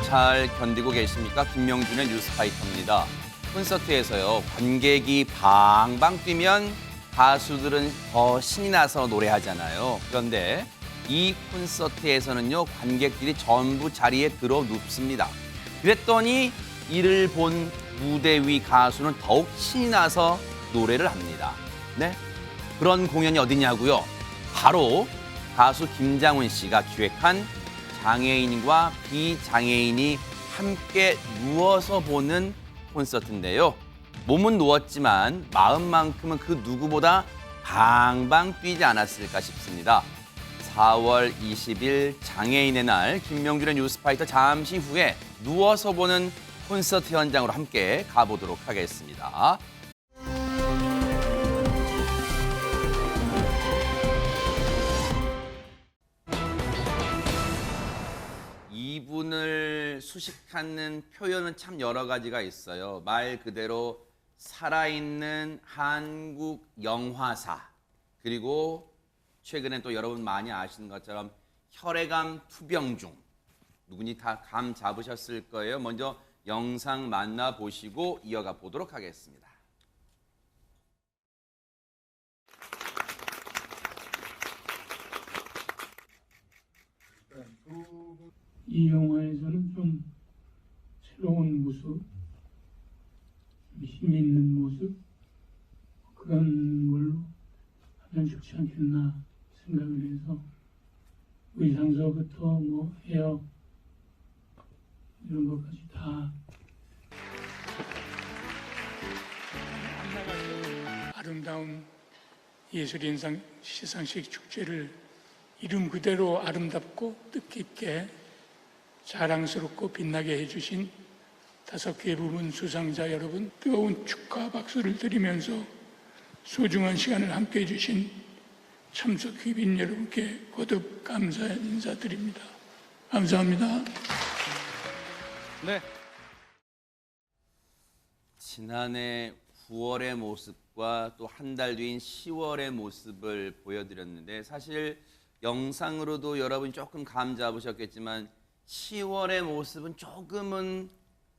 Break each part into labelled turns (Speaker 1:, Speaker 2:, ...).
Speaker 1: 잘 견디고 계십니까? 김명준의 뉴스파이터입니다. 콘서트에서요, 관객이 방방 뛰면 가수들은 더 신이 나서 노래하잖아요. 그런데 이 콘서트에서는요, 관객들이 전부 자리에 들어 눕습니다. 그랬더니 이를 본 무대 위 가수는 더욱 신이 나서 노래를 합니다. 네? 그런 공연이 어디냐고요? 바로 가수 김장훈 씨가 기획한 장애인과 비장애인이 함께 누워서 보는 콘서트인데요. 몸은 누웠지만 마음만큼은 그 누구보다 방방 뛰지 않았을까 싶습니다. 4월 20일 장애인의 날 김명준의 뉴스파이터 잠시 후에 누워서 보는 콘서트 현장으로 함께 가보도록 하겠습니다. 이분을 수식하는 표현은 참 여러 가지가 있어요. 말 그대로 살아있는 한국 영화사, 그리고 최근에 또 여러분 많이 아시는 것처럼 혈액암 투병 중, 누구니 다 감 잡으셨을 거예요. 먼저 영상 만나보시고 이어가 보도록 하겠습니다.
Speaker 2: 이 영화에서는 좀 새로운 모습, 힘 있는 모습, 그런 걸로 하면 좋지 않겠나 생각을 해서 의상서부터 뭐 헤어 이런 것까지 다 아름다운 예술인상 시상식 축제를 이름 그대로 아름답고 뜻깊게 자랑스럽고 빛나게 해주신 5개 부문 수상자 여러분, 뜨거운 축하 박수를 드리면서 소중한 시간을 함께해 주신 참석 귀빈 여러분께 거듭 감사 인사드립니다. 감사합니다.
Speaker 1: 네. 지난해 9월의 모습과 또 한 달 뒤인 10월의 모습을 보여드렸는데, 사실 영상으로도 여러분이 조금 감 잡으셨겠지만 10월의 모습은 조금은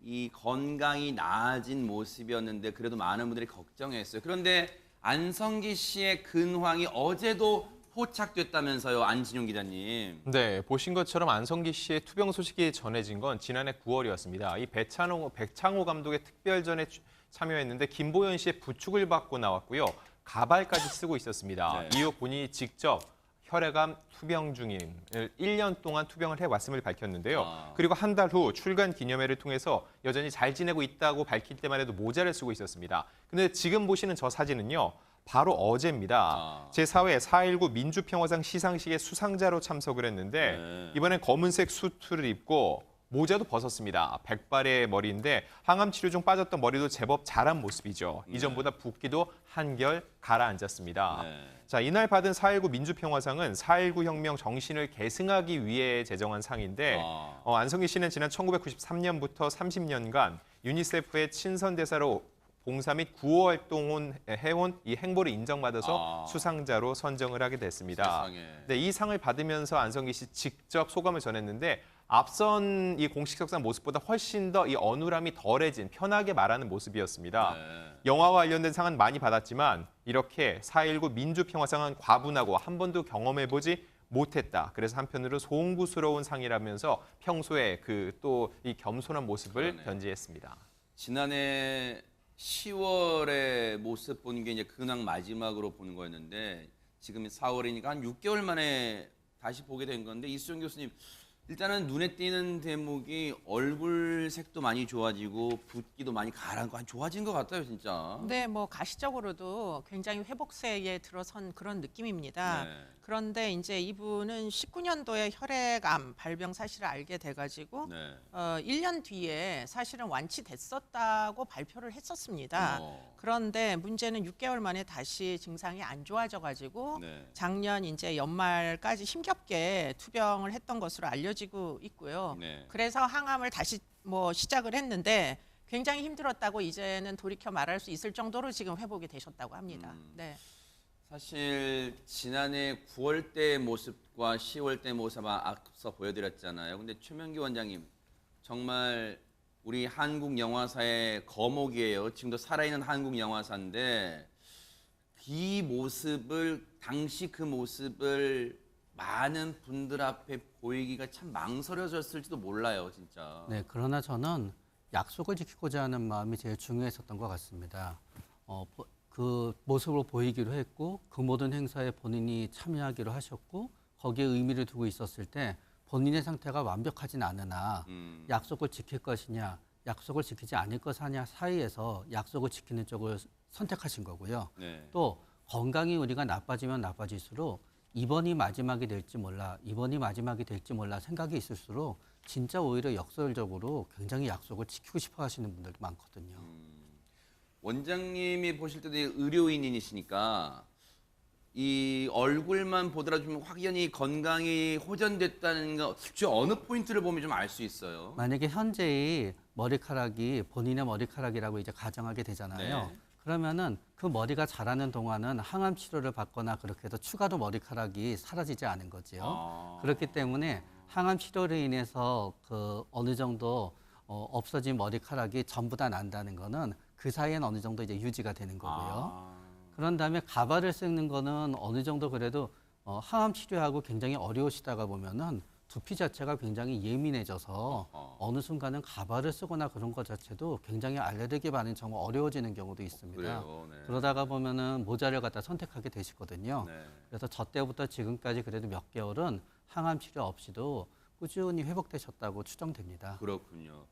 Speaker 1: 이 건강이 나아진 모습이었는데 그래도 많은 분들이 걱정했어요. 그런데 안성기 씨의 근황이 어제도 포착됐다면서요, 안진용 기자님.
Speaker 3: 네, 보신 것처럼 안성기 씨의 투병 소식이 전해진 건 지난해 9월이었습니다. 이 백창호 감독의 특별전에 참여했는데 김보연 씨의 부축을 받고 나왔고요. 가발까지 쓰고 있었습니다.
Speaker 1: 네.
Speaker 3: 이후 본인이 직접 혈액암 투병 중인 1년 동안 투병을 해왔음을 밝혔는데요. 그리고 한 달 후 출간 기념회를 통해서 여전히 잘 지내고 있다고 밝힐 때만 해도 모자를 쓰고 있었습니다. 근데 지금 보시는 저 사진은요, 바로 어제입니다. 제4회 4.19 민주평화상 시상식의 수상자로 참석을 했는데 이번엔 검은색 수트를 입고 모자도 벗었습니다. 백발의 머리인데 항암 치료 중 빠졌던 머리도 제법 자란 모습이죠. 이전보다 붓기도 한결 가라앉았습니다. 자, 이날 받은 4.19 민주평화상은 4.19 혁명 정신을 계승하기 위해 제정한 상인데 안성기 씨는 지난 1993년부터 30년간 유니세프의 친선대사로 봉사 및 구호 활동을 해온 이 행보를 인정받아서 수상자로 선정을 하게 됐습니다. 네, 이 상을 받으면서 안성기 씨 직접 소감을 전했는데 앞선 이 공식석상 모습보다 훨씬 더 이 어눌함이 덜해진 편하게 말하는 모습이었습니다. 영화와 관련된 상은 많이 받았지만 이렇게 4.19 민주평화상은 과분하고 한 번도 경험해보지 못했다. 그래서 한편으로 송구스러운 상이라면서 평소에 그 또 이 겸손한 모습을 견지했습니다.
Speaker 1: 지난해 10월의 모습 보는 게 이제 근황 마지막으로 보는 거였는데 지금 4월이니까 한 6개월 만에 다시 보게 된 건데, 이수정 교수님, 일단은 눈에 띄는 대목이 얼굴 색도 많이 좋아지고 붓기도 많이 가라앉고 좋아진 것 같아요, 진짜.
Speaker 4: 네, 뭐 가시적으로도 굉장히 회복세에 들어선 그런 느낌입니다.
Speaker 1: 네.
Speaker 4: 그런데 이제 이분은 19년도에 혈액암 발병 사실을 알게 돼가지고
Speaker 1: 네.
Speaker 4: 1년 뒤에 사실은 완치됐었다고 발표를 했었습니다. 그런데 문제는 6개월 만에 다시 증상이 안 좋아져가지고
Speaker 1: 네.
Speaker 4: 작년 이제 연말까지 힘겹게 투병을 했던 것으로 알려지고 있고요.
Speaker 1: 네.
Speaker 4: 그래서 항암을 다시 뭐 시작을 했는데 굉장히 힘들었다고 이제는 돌이켜 말할 수 있을 정도로 지금 회복이 되셨다고 합니다. 네.
Speaker 1: 사실 지난해 9월 때 모습과 10월 때 모습 앞서 보여드렸잖아요. 근데 최명기 원장님, 정말 우리 한국 영화사의 거목이에요. 지금도 살아있는 한국 영화사인데 이 모습을 당시 그 모습을 많은 분들 앞에 보이기가 참 망설여졌을지도 몰라요, 진짜.
Speaker 5: 네, 그러나 저는 약속을 지키고자 하는 마음이 제일 중요했었던 것 같습니다. 그 모습으로 보이기로 했고 그 모든 행사에 본인이 참여하기로 하셨고 거기에 의미를 두고 있었을 때 본인의 상태가 완벽하진 않으나 약속을 지킬 것이냐 약속을 지키지 않을 것이냐 사이에서 약속을 지키는 쪽을 선택하신 거고요.
Speaker 1: 네.
Speaker 5: 또 건강이 우리가 나빠지면 나빠질수록 이번이 마지막이 될지 몰라 생각이 있을수록 진짜 오히려 역설적으로 굉장히 약속을 지키고 싶어 하시는 분들이 많거든요.
Speaker 1: 원장님이 보실 때도 의료인이시니까 이 얼굴만 보더라도 좀 확연히 건강이 호전됐다는 거 어느 포인트를 보면 좀 알 수 있어요.
Speaker 5: 만약에 현재의 머리카락이 본인의 머리카락이라고 이제 가정하게 되잖아요.
Speaker 1: 네.
Speaker 5: 그러면은 그 머리가 자라는 동안은 항암 치료를 받거나 그렇게 해서 추가로 머리카락이 사라지지 않은 거죠. 그렇기 때문에 항암 치료로 인해서 그 어느 정도 없어진 머리카락이 전부 다 난다는 거는 그 사이엔 어느 정도 이제 유지가 되는 거고요. 그런 다음에 가발을 쓰는 거는 어느 정도 그래도 항암 치료하고 굉장히 어려우시다가 보면은 두피 자체가 굉장히 예민해져서 어느 순간은 가발을 쓰거나 그런 것 자체도 굉장히 알레르기 반응이 정말 어려워지는 경우도 있습니다.
Speaker 1: 그래요, 네.
Speaker 5: 그러다가 보면은 모자를 갖다 선택하게 되시거든요.
Speaker 1: 네.
Speaker 5: 그래서 저 때부터 지금까지 그래도 몇 개월은 항암 치료 없이도 꾸준히 회복되셨다고 추정됩니다.
Speaker 1: 그렇군요.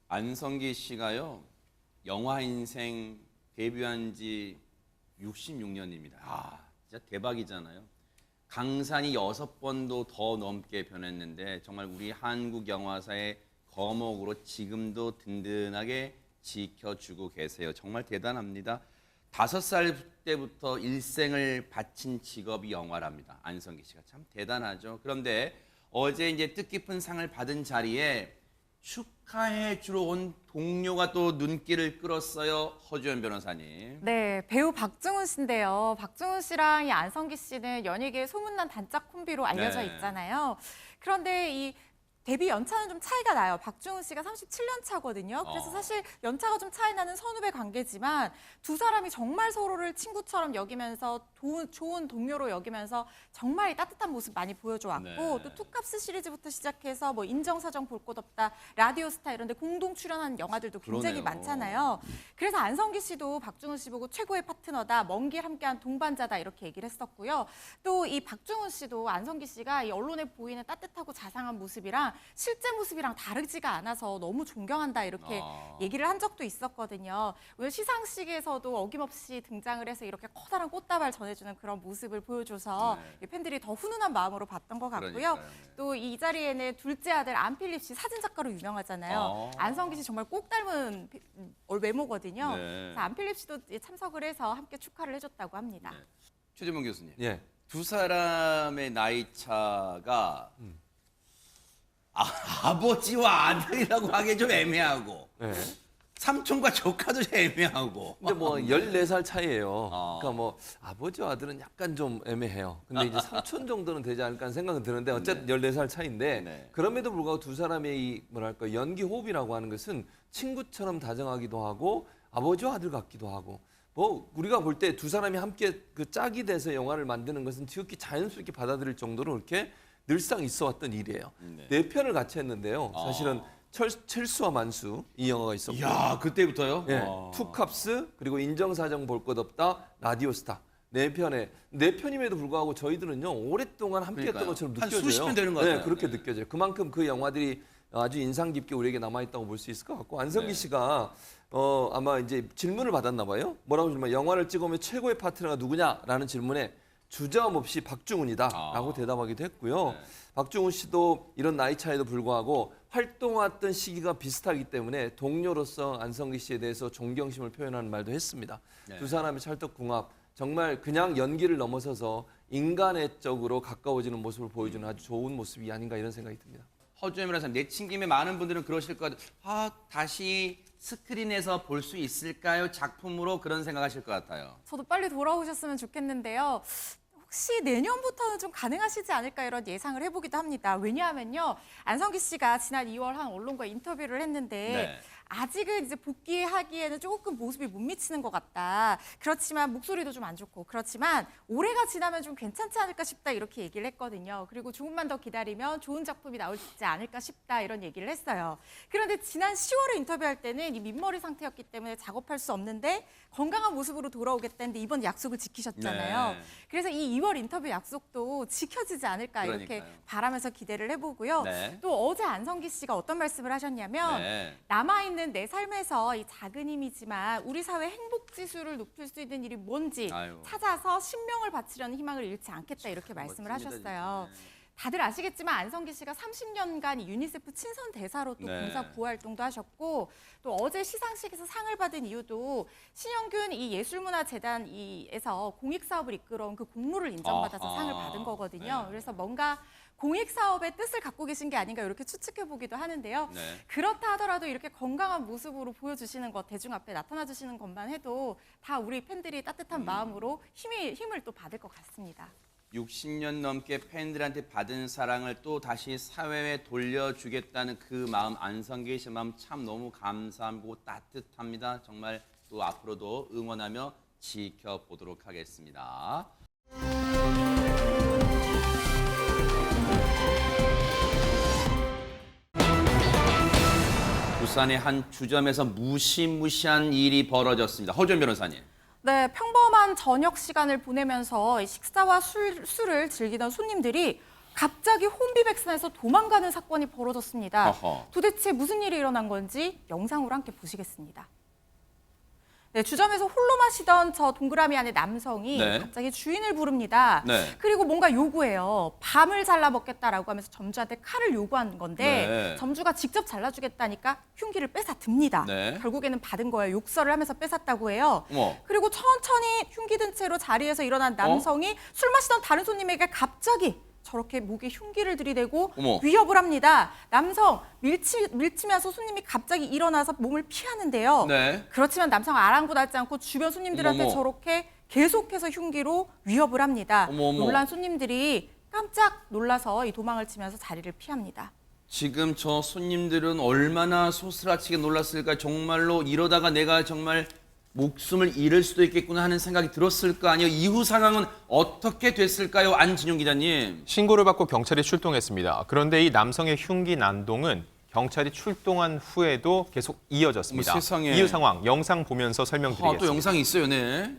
Speaker 1: 안성기 씨가요. 영화 인생 데뷔한 지 66년입니다. 진짜 대박이잖아요. 강산이 6번도 더 넘게 변했는데 정말 우리 한국 영화사의 거목으로 지금도 든든하게 지켜주고 계세요. 정말 대단합니다. 5살 때부터 일생을 바친 직업이 영화랍니다. 안성기 씨가 참 대단하죠. 그런데 어제 이제 뜻깊은 상을 받은 자리에 축하해 주러 온 동료가 또 눈길을 끌었어요. 허주연 변호사님.
Speaker 6: 네, 배우 박중훈 씨인데요. 박중훈 씨랑 이 안성기 씨는 연예계의 소문난 단짝 콤비로 알려져
Speaker 1: 네.
Speaker 6: 있잖아요. 그런데 이 데뷔 연차는 좀 차이가 나요. 박중훈 씨가 37년 차거든요. 그래서 사실 연차가 좀 차이 나는 선후배 관계지만 두 사람이 정말 서로를 친구처럼 여기면서 좋은 동료로 여기면서 정말 이 따뜻한 모습 많이 보여줘 왔고
Speaker 1: 네.
Speaker 6: 또 투캅스 시리즈부터 시작해서 뭐 인정사정 볼 것 없다, 라디오스타 이런 데 공동 출연한 영화들도 굉장히
Speaker 1: 그러네요.
Speaker 6: 많잖아요. 그래서 안성기 씨도 박중훈 씨 보고 최고의 파트너다, 먼 길 함께한 동반자다 이렇게 얘기를 했었고요. 또 이 박중훈 씨도 안성기 씨가 이 언론에 보이는 따뜻하고 자상한 모습이랑 실제 모습이랑 다르지가 않아서 너무 존경한다 이렇게 얘기를 한 적도 있었거든요. 오늘 시상식에서도 어김없이 등장을 해서 이렇게 커다란 꽃다발 전해주는 그런 모습을 보여줘서 팬들이 더 훈훈한 마음으로 봤던 것 같고요.
Speaker 1: 그러니까요, 네.
Speaker 6: 또 이 자리에는 둘째 아들 안필립 씨 사진작가로 유명하잖아요. 안성기 씨 정말 꼭 닮은 외모거든요.
Speaker 1: 네.
Speaker 6: 그래서 안필립 씨도 참석을 해서 함께 축하를 해줬다고 합니다.
Speaker 1: 네. 최재문 교수님.
Speaker 3: 예.
Speaker 1: 두 사람의 나이 차가 아버지와 아들이라고 하기 좀 애매하고
Speaker 3: 네.
Speaker 1: 삼촌과 조카도 좀 애매하고.
Speaker 7: 근데 뭐 14살 차이예요.
Speaker 1: 어.
Speaker 7: 그러니까 뭐 아버지와 아들은 약간 좀 애매해요. 근데 이제 삼촌 정도는 되지 않을까 하는 생각은 드는데 어쨌든 14살 차이인데
Speaker 1: 네.
Speaker 7: 그럼에도 불구하고 두 사람의 이 뭐랄까 연기 호흡이라고 하는 것은 친구처럼 다정하기도 하고 아버지와 아들 같기도 하고 뭐 우리가 볼 때 두 사람이 함께 그 짝이 돼서 영화를 만드는 것은 지극히 자연스럽게 받아들일 정도로 이렇게 늘상 있어왔던 일이에요. 네 편을 같이 했는데요. 사실은 첼수와 만수 이 영화가 있었고
Speaker 1: 야 그때부터요?
Speaker 7: 예, 투캅스 그리고 인정사정 볼 것 없다 라디오스타 네 편임에도 불구하고 저희들은요 오랫동안 함께했던
Speaker 1: 그러니까요.
Speaker 7: 것처럼
Speaker 1: 한
Speaker 7: 느껴져요.
Speaker 1: 수십 년 되는 것 같아요.
Speaker 7: 네, 그렇게
Speaker 1: 네.
Speaker 7: 느껴져요. 그만큼 그 영화들이 아주 인상 깊게 우리에게 남아 있다고 볼 수 있을 것 같고 안성기
Speaker 1: 네.
Speaker 7: 씨가 아마 이제 질문을 받았나 봐요. 뭐라고 질문? 영화를 찍으면 최고의 파트너가 누구냐라는 질문에 주저함없이 박중훈이다라고 대답하기도 했고요.
Speaker 1: 네.
Speaker 7: 박중훈 씨도 이런 나이 차에도 불구하고 활동했던 시기가 비슷하기 때문에 동료로서 안성기 씨에 대해서 존경심을 표현하는 말도 했습니다.
Speaker 1: 네.
Speaker 7: 두 사람의 찰떡궁합 정말 그냥 연기를 넘어서서 인간애적으로 가까워지는 모습을 보여주는 아주 좋은 모습이 아닌가 이런 생각이 듭니다.
Speaker 1: 허주연 변호사 내친 김에 많은 분들은 그러실 것 같아요. 다시 스크린에서 볼 수 있을까요? 작품으로 그런 생각하실 것 같아요.
Speaker 6: 저도 빨리 돌아오셨으면 좋겠는데요. 혹시 내년부터는 좀 가능하시지 않을까 이런 예상을 해보기도 합니다. 왜냐하면요, 안성기 씨가 지난 2월 한 언론과 인터뷰를 했는데
Speaker 1: 네.
Speaker 6: 아직은 이제 복귀하기에는 조금 모습이 못 미치는 것 같다. 그렇지만 목소리도 좀 안 좋고 그렇지만 올해가 지나면 좀 괜찮지 않을까 싶다 이렇게 얘기를 했거든요. 그리고 조금만 더 기다리면 좋은 작품이 나오지 않을까 싶다 이런 얘기를 했어요. 그런데 지난 10월에 인터뷰할 때는 이 민머리 상태였기 때문에 작업할 수 없는데 건강한 모습으로 돌아오겠다는데 이번 약속을 지키셨잖아요.
Speaker 1: 네.
Speaker 6: 그래서 이 2월 인터뷰 약속도 지켜지지 않을까 이렇게
Speaker 1: 그러니까요.
Speaker 6: 바라면서 기대를 해보고요.
Speaker 1: 네.
Speaker 6: 또 어제 안성기 씨가 어떤 말씀을 하셨냐면
Speaker 1: 네.
Speaker 6: 남아있는 내 삶에서 이 작은 힘이지만 우리 사회 행복 지수를 높일 수 있는 일이 뭔지
Speaker 1: 아유.
Speaker 6: 찾아서 신명을 바치려는 희망을 잃지 않겠다 이렇게 말씀을
Speaker 1: 멋집니다,
Speaker 6: 하셨어요.
Speaker 1: 진짜.
Speaker 6: 다들 아시겠지만 안성기 씨가 30년간 유니세프 친선 대사로 또
Speaker 1: 네.
Speaker 6: 봉사 구호 활동도 하셨고 또 어제 시상식에서 상을 받은 이유도 신영균 이 예술문화재단에서 공익 사업을 이끌어온 그 공로를 인정받아서
Speaker 1: 아하.
Speaker 6: 상을 받은 거거든요.
Speaker 1: 네.
Speaker 6: 그래서 뭔가 공익 사업의 뜻을 갖고 계신 게 아닌가 이렇게 추측해 보기도 하는데요.
Speaker 1: 네.
Speaker 6: 그렇다 하더라도 이렇게 건강한 모습으로 보여주시는 것, 대중 앞에 나타나 주시는 것만 해도 다 우리 팬들이 따뜻한 마음으로 힘을 또 받을 것 같습니다.
Speaker 1: 60년 넘게 팬들한테 받은 사랑을 또 다시 사회에 돌려주겠다는 그 마음, 안성기 씨 마음 참 너무 감사하고 따뜻합니다. 정말 또 앞으로도 응원하며 지켜보도록 하겠습니다. 부산의 한 주점에서 무시무시한 일이 벌어졌습니다. 허준 변호사님.
Speaker 6: 네, 평범한 저녁 시간을 보내면서 식사와 술을 즐기던 손님들이 갑자기 혼비백산해서 도망가는 사건이 벌어졌습니다.
Speaker 1: 어허.
Speaker 6: 도대체 무슨 일이 일어난 건지 영상으로 함께 보시겠습니다. 네, 주점에서 홀로 마시던 저 동그라미 안에 남성이
Speaker 1: 네.
Speaker 6: 갑자기 주인을 부릅니다.
Speaker 1: 네.
Speaker 6: 그리고 뭔가 요구해요. 밤을 잘라 먹겠다라고 하면서 점주한테 칼을 요구한 건데
Speaker 1: 네.
Speaker 6: 점주가 직접 잘라주겠다니까 흉기를 뺏어 듭니다.
Speaker 1: 네.
Speaker 6: 결국에는 받은 거예요. 욕설을 하면서 뺏었다고 해요.
Speaker 1: 어머.
Speaker 6: 그리고 천천히 흉기 든 채로 자리에서 일어난 남성이 술 마시던 다른 손님에게 갑자기 저렇게 목에 흉기를 들이대고
Speaker 1: 어머.
Speaker 6: 위협을 합니다. 남성 밀치면서 손님이 갑자기 일어나서 몸을 피하는데요.
Speaker 1: 네.
Speaker 6: 그렇지만 남성 아랑곳하지 않고 주변 손님들한테
Speaker 1: 어머머.
Speaker 6: 저렇게 계속해서 흉기로 위협을 합니다.
Speaker 1: 어머머.
Speaker 6: 놀란 손님들이 깜짝 놀라서 이 도망을 치면서 자리를 피합니다.
Speaker 1: 지금 저 손님들은 얼마나 소스라치게 놀랐을까. 정말로 이러다가 내가 정말 목숨을 잃을 수도 있겠구나 하는 생각이 들었을 거 아니에요. 이후 상황은 어떻게 됐을까요? 안진용 기자님.
Speaker 3: 신고를 받고 경찰이 출동했습니다. 그런데 이 남성의 흉기 난동은 경찰이 출동한 후에도 계속 이어졌습니다.
Speaker 1: 어머, 세상에.
Speaker 3: 이후 상황 영상 보면서 설명드리겠습니다.
Speaker 1: 또 영상이 있어요, 네.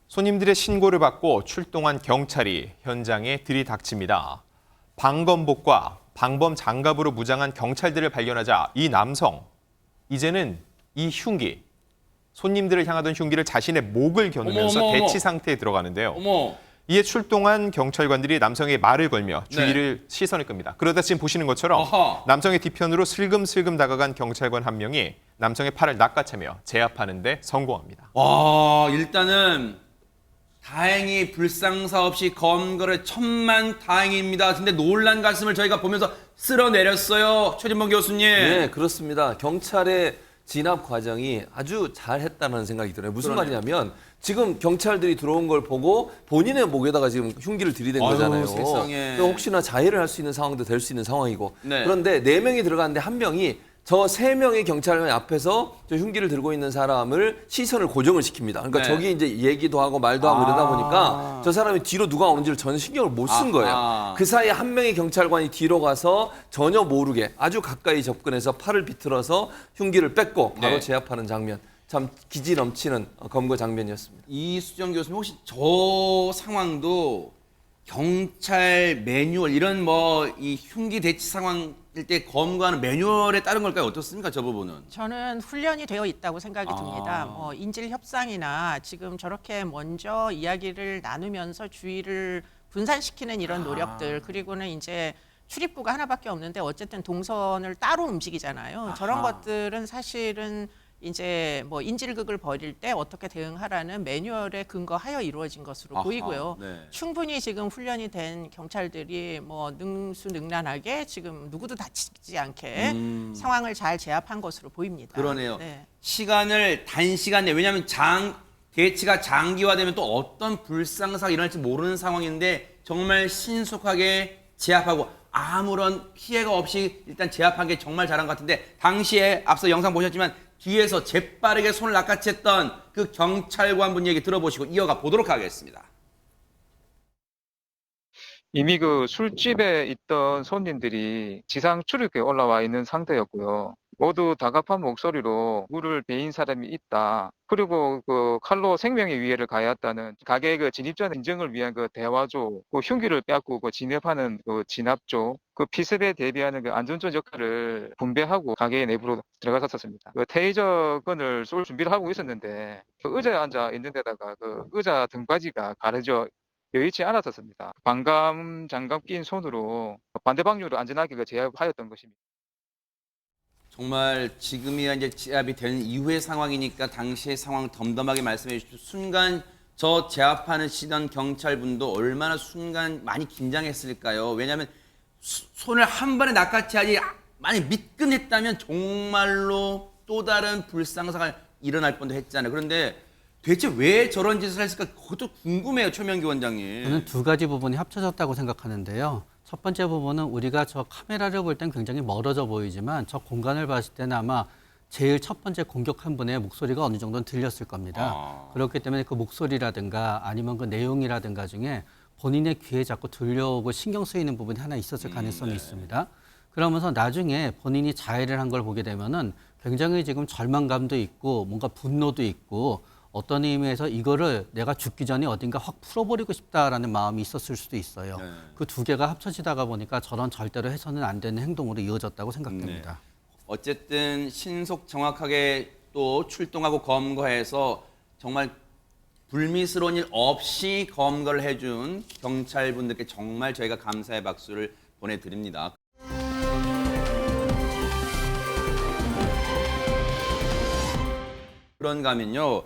Speaker 3: 손님들의 신고를 받고 출동한 경찰이 현장에 들이닥칩니다. 방검복과 방범 장갑으로 무장한 경찰들을 발견하자 이 남성, 이제는 이 흉기, 손님들을 향하던 흉기를 자신의 목을 겨누면서
Speaker 1: 어머, 어머, 어머.
Speaker 3: 대치 상태에 들어가는데요.
Speaker 1: 어머.
Speaker 3: 이에 출동한 경찰관들이 남성의 말을 걸며 주의를 시선을 끕니다. 그러다 지금 보시는 것처럼
Speaker 1: 어허.
Speaker 3: 남성의 뒤편으로 슬금슬금 다가간 경찰관 한 명이 남성의 팔을 낚아채며 제압하는 데 성공합니다.
Speaker 1: 와, 일단은 다행히 불상사 없이 검거를 천만 다행입니다. 근데 놀란 가슴을 저희가 보면서 쓸어내렸어요. 최진범 교수님.
Speaker 7: 네, 그렇습니다. 경찰의 진압 과정이 아주 잘했다는 생각이 들어요. 무슨
Speaker 1: 그러네요.
Speaker 7: 말이냐면 지금 경찰들이 들어온 걸 보고 본인의 목에다가 지금 흉기를 들이댄
Speaker 1: 아유,
Speaker 7: 거잖아요.
Speaker 1: 세상에.
Speaker 7: 그러니까 혹시나 자해를 할 수 있는 상황도 될 수 있는 상황이고.
Speaker 1: 네.
Speaker 7: 그런데 4명이 들어갔는데 한 명이 저 3명의 경찰관 앞에서 저 흉기를 들고 있는 사람을 시선을 고정을 시킵니다. 그러니까
Speaker 1: 네.
Speaker 7: 저기 이제 얘기도 하고 말도 하고 이러다 보니까 저 사람이 뒤로 누가 오는지를 전혀 신경을 못 쓴 거예요.
Speaker 1: 아하.
Speaker 7: 그 사이에 한 명의 경찰관이 뒤로 가서 전혀 모르게 아주 가까이 접근해서 팔을 비틀어서 흉기를 뺏고 바로
Speaker 1: 네.
Speaker 7: 제압하는 장면. 참 기지 넘치는 검거 장면이었습니다.
Speaker 1: 이수정 교수님 혹시 저 상황도 경찰 매뉴얼 이런 뭐 이 흉기 대치 상황일 때 검거하는 매뉴얼에 따른 걸까요? 어떻습니까? 저 부분은.
Speaker 4: 저는 훈련이 되어 있다고 생각이
Speaker 1: 아.
Speaker 4: 듭니다. 인질 협상이나 지금 저렇게 먼저 이야기를 나누면서 주의를 분산시키는 이런 노력들 그리고는 이제 출입구가 하나밖에 없는데 어쨌든 동선을 따로 움직이잖아요. 저런
Speaker 1: 아하.
Speaker 4: 것들은 사실은 이제 뭐 인질극을 벌일 때 어떻게 대응하라는 매뉴얼에 근거하여 이루어진 것으로
Speaker 1: 아하,
Speaker 4: 보이고요.
Speaker 1: 네.
Speaker 4: 충분히 지금 훈련이 된 경찰들이 뭐 능수능란하게 지금 누구도 다치지 않게 상황을 잘 제압한 것으로 보입니다.
Speaker 1: 그러네요.
Speaker 4: 네.
Speaker 1: 시간을 단시간 내에 왜냐하면 대치가 장기화되면 또 어떤 불상사가 일어날지 모르는 상황인데 정말 신속하게 제압하고 아무런 피해가 없이 일단 제압한 게 정말 잘한 것 같은데 당시에 앞서 영상 보셨지만 뒤에서 재빠르게 손을 낚아챘던 그 경찰관 얘기 들어보시고 이어가 보도록 하겠습니다.
Speaker 8: 이미 그 술집에 있던 손님들이 지상 출입구에 올라와 있는 상태였고요. 모두 다급한 목소리로 물을 베인 사람이 있다. 그리고 그 칼로 생명의 위해를 가했다는 가게 그 진입자 인증을 위한 그 대화조, 그 흉기를 빼앗고 그 진압하는 그 진압조, 그 피습에 대비하는 그 안전조 역할을 분배하고 가게 내부로 들어갔었습니다. 그 테이저건을 쏠 준비를 하고 있었는데 그 의자에 앉아 있는 데다가 그 의자 등받이가 가려져 여의치 않았었습니다. 방감 장갑 낀 손으로 반대 방향으로 안전하게 그 제압하였던 것입니다.
Speaker 1: 정말 지금이야 이제 제압이 된 이후의 상황이니까 당시의 상황 덤덤하게 말씀해 주시죠. 순간 저 제압하시던 경찰분도 얼마나 순간 많이 긴장했을까요? 왜냐하면 손을 한 번에 낚아채야지 만약 미끈했다면 정말로 또 다른 불상사가 일어날 뻔도 했잖아요. 그런데 대체 왜 저런 짓을 했을까? 그것도 궁금해요, 최명기 원장님.
Speaker 5: 저는 두 가지 부분이 합쳐졌다고 생각하는데요. 첫 번째 부분은 우리가 저 카메라를 볼 땐 굉장히 멀어져 보이지만 저 공간을 봤을 때는 아마 제일 첫 번째 공격한 분의 목소리가 어느 정도는 들렸을 겁니다. 그렇기 때문에 그 목소리라든가 아니면 그 내용이라든가 중에 본인의 귀에 자꾸 들려오고 신경 쓰이는 부분이 하나 있었을 가능성이 있습니다. 그러면서 나중에 본인이 자해를 한 걸 보게 되면은 굉장히 지금 절망감도 있고 뭔가 분노도 있고 어떤 의미에서 이거를 내가 죽기 전에 어딘가 확 풀어버리고 싶다라는 마음이 있었을 수도 있어요.
Speaker 1: 네.
Speaker 5: 그 두 개가 합쳐지다가 보니까 저런 절대로 해서는 안 되는 행동으로 이어졌다고 생각됩니다.
Speaker 1: 어쨌든 신속 정확하게 또 출동하고 검거해서 정말 불미스러운 일 없이 검거를 해준 경찰분들께 정말 저희가 감사의 박수를 보내드립니다. 그런가 하면요.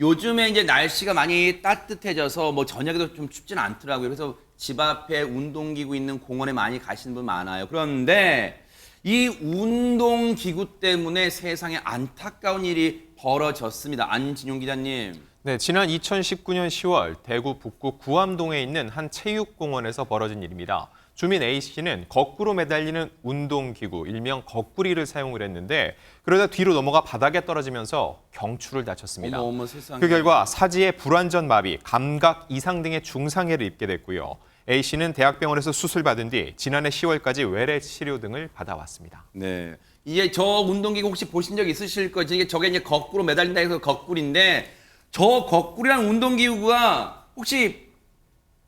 Speaker 1: 요즘에 이제 날씨가 많이 따뜻해져서 뭐 저녁에도 좀 춥지는 않더라고요. 그래서 집 앞에 운동기구 있는 공원에 많이 가시는 분 많아요. 그런데 이 운동기구 때문에 세상에 안타까운 일이 벌어졌습니다. 안진용 기자님.
Speaker 3: 네, 지난 2019년 10월 대구 북구 구암동에 있는 한 체육공원에서 벌어진 일입니다. 주민 A씨는 거꾸로 매달리는 운동기구, 일명 거꾸리를 사용을 했는데 그러다 뒤로 넘어가 바닥에 떨어지면서 경추를 다쳤습니다.
Speaker 1: 어머 세상에.
Speaker 3: 그 결과 사지의 불완전 마비, 감각 이상 등의 중상해를 입게 됐고요. A씨는 대학병원에서 수술받은 뒤 지난해 10월까지 외래 치료 등을 받아왔습니다.
Speaker 1: 네. 이게 저 운동기구 혹시 보신 적 있으실 거죠? 이게 저게 이제 거꾸로 매달린다 해서 거꾸리인데 저 거꾸리라는 운동기구가 혹시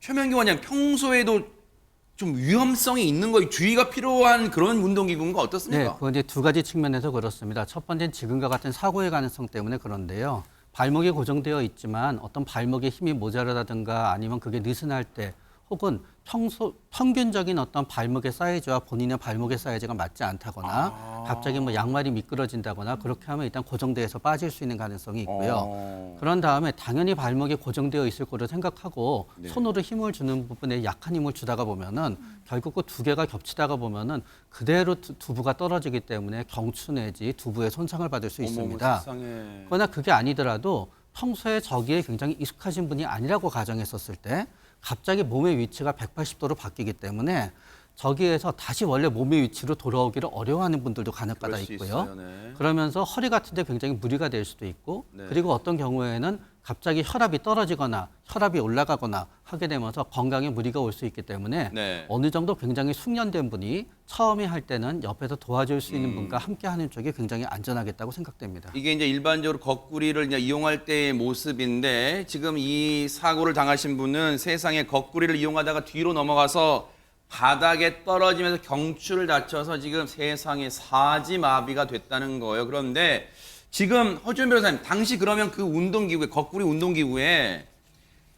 Speaker 1: 최명기 원장 평소에도 좀 위험성이 있는 거예요? 주의가 필요한 그런 운동기구인가 어떻습니까?
Speaker 5: 네, 그건 이제 두 가지 측면에서 그렇습니다. 첫 번째는 지금과 같은 사고의 가능성 때문에 그런데요. 발목이 고정되어 있지만 어떤 발목에 힘이 모자라다든가 아니면 그게 느슨할 때 혹은 평균적인 어떤 발목의 사이즈와 본인의 발목의 사이즈가 맞지 않다거나 갑자기 뭐 양말이 미끄러진다거나 그렇게 하면 일단 고정대에서 빠질 수 있는 가능성이 있고요. 그런 다음에 당연히 발목이 고정되어 있을 거로 생각하고 손으로 힘을 주는 부분에 약한 힘을 주다가 보면은 결국 그 두 개가 겹치다가 보면은 그대로 두부가 떨어지기 때문에 경추 내지 두부에 손상을 받을 수 있습니다.
Speaker 1: 세상에.
Speaker 5: 그러나 그게 아니더라도 평소에 저기에 굉장히 익숙하신 분이 아니라고 가정했었을 때 갑자기 몸의 위치가 180도로 바뀌기 때문에 저기에서 다시 원래 몸의 위치로 돌아오기를 어려워하는 분들도 간혹가다
Speaker 1: 그럴 수
Speaker 5: 있고요.
Speaker 1: 있어요, 네.
Speaker 5: 그러면서 허리 같은 데 굉장히 무리가 될 수도 있고
Speaker 1: 네.
Speaker 5: 그리고 어떤 경우에는 갑자기 혈압이 떨어지거나 혈압이 올라가거나 하게 되면서 건강에 무리가 올 수 있기 때문에
Speaker 1: 네.
Speaker 5: 어느 정도 굉장히 숙련된 분이 처음에 할 때는 옆에서 도와줄 수 있는 분과 함께 하는 쪽이 굉장히 안전하겠다고 생각됩니다.
Speaker 1: 이게 이제 일반적으로 거꾸리를 이제 이용할 때의 모습인데 지금 이 사고를 당하신 분은 세상에 거꾸리를 이용하다가 뒤로 넘어가서 바닥에 떨어지면서 경추를 다쳐서 지금 세상에 사지마비가 됐다는 거예요. 그런데 지금 허준 변호사님, 당시 그러면 그 운동기구에, 거꾸리 운동기구에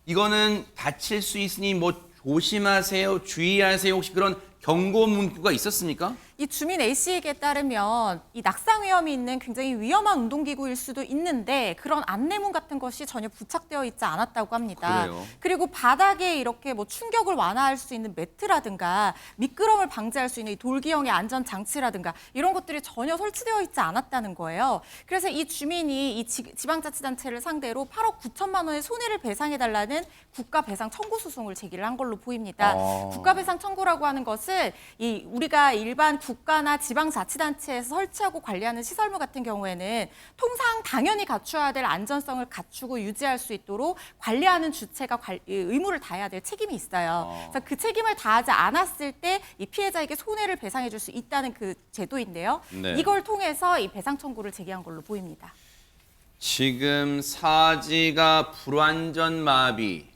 Speaker 1: 이거는 다칠 수 있으니 뭐 조심하세요, 주의하세요, 혹시 그런 경고 문구가 있었습니까?
Speaker 6: 이 주민 A씨에게 따르면 이 낙상 위험이 있는 굉장히 위험한 운동기구일 수도 있는데 그런 안내문 같은 것이 전혀 부착되어 있지 않았다고 합니다.
Speaker 1: 그래요?
Speaker 6: 그리고 바닥에 이렇게 뭐 충격을 완화할 수 있는 매트라든가 미끄럼을 방지할 수 있는 이 돌기형의 안전 장치라든가 이런 것들이 전혀 설치되어 있지 않았다는 거예요. 그래서 이 주민이 이 지방자치단체를 상대로 8억 9천만 원의 손해를 배상해달라는 국가배상 청구 소송을 제기를 한 걸로 보입니다. 국가배상 청구라고 하는 것은 이 우리가 일반 국가나 지방자치단체에서 설치하고 관리하는 시설물 같은 경우에는 통상 당연히 갖춰야 될 안전성을 갖추고 유지할 수 있도록 관리하는 주체가 의무를 다해야 될 책임이 있어요. 그래서 그 책임을 다하지 않았을 때 이 피해자에게 손해를 배상해 줄 수 있다는 그 제도인데요.
Speaker 1: 네.
Speaker 6: 이걸 통해서 이 배상 청구를 제기한 걸로 보입니다.
Speaker 1: 지금 사지가 불완전 마비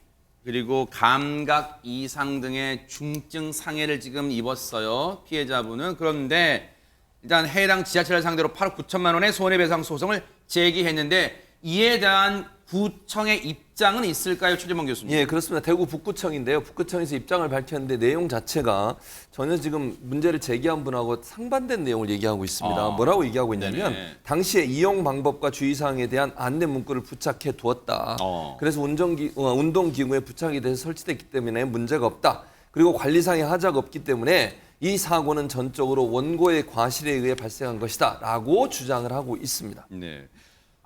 Speaker 1: 그리고 감각 이상 등의 중증 상해를 지금 입었어요. 피해자분은. 그런데 일단 해당 지자체를 상대로 8억 9천만 원의 손해배상 소송을 제기했는데 이에 대한 구청의 입장은 있을까요, 최재범 교수님?
Speaker 7: 예, 그렇습니다. 대구 북구청인데요. 북구청에서 입장을 밝혔는데 내용 자체가 전혀 지금 문제를 제기한 분하고 상반된 내용을 얘기하고 있습니다. 뭐라고 얘기하고 있냐면
Speaker 1: 네네.
Speaker 7: 당시에 이용 방법과 주의사항에 대한 안내 문구를 부착해 두었다. 그래서 운동기구에 부착이 돼서 설치됐기 때문에 문제가 없다. 그리고 관리상의 하자가 없기 때문에 이 사고는 전적으로 원고의 과실에 의해 발생한 것이다 라고 주장을 하고 있습니다.
Speaker 1: 네.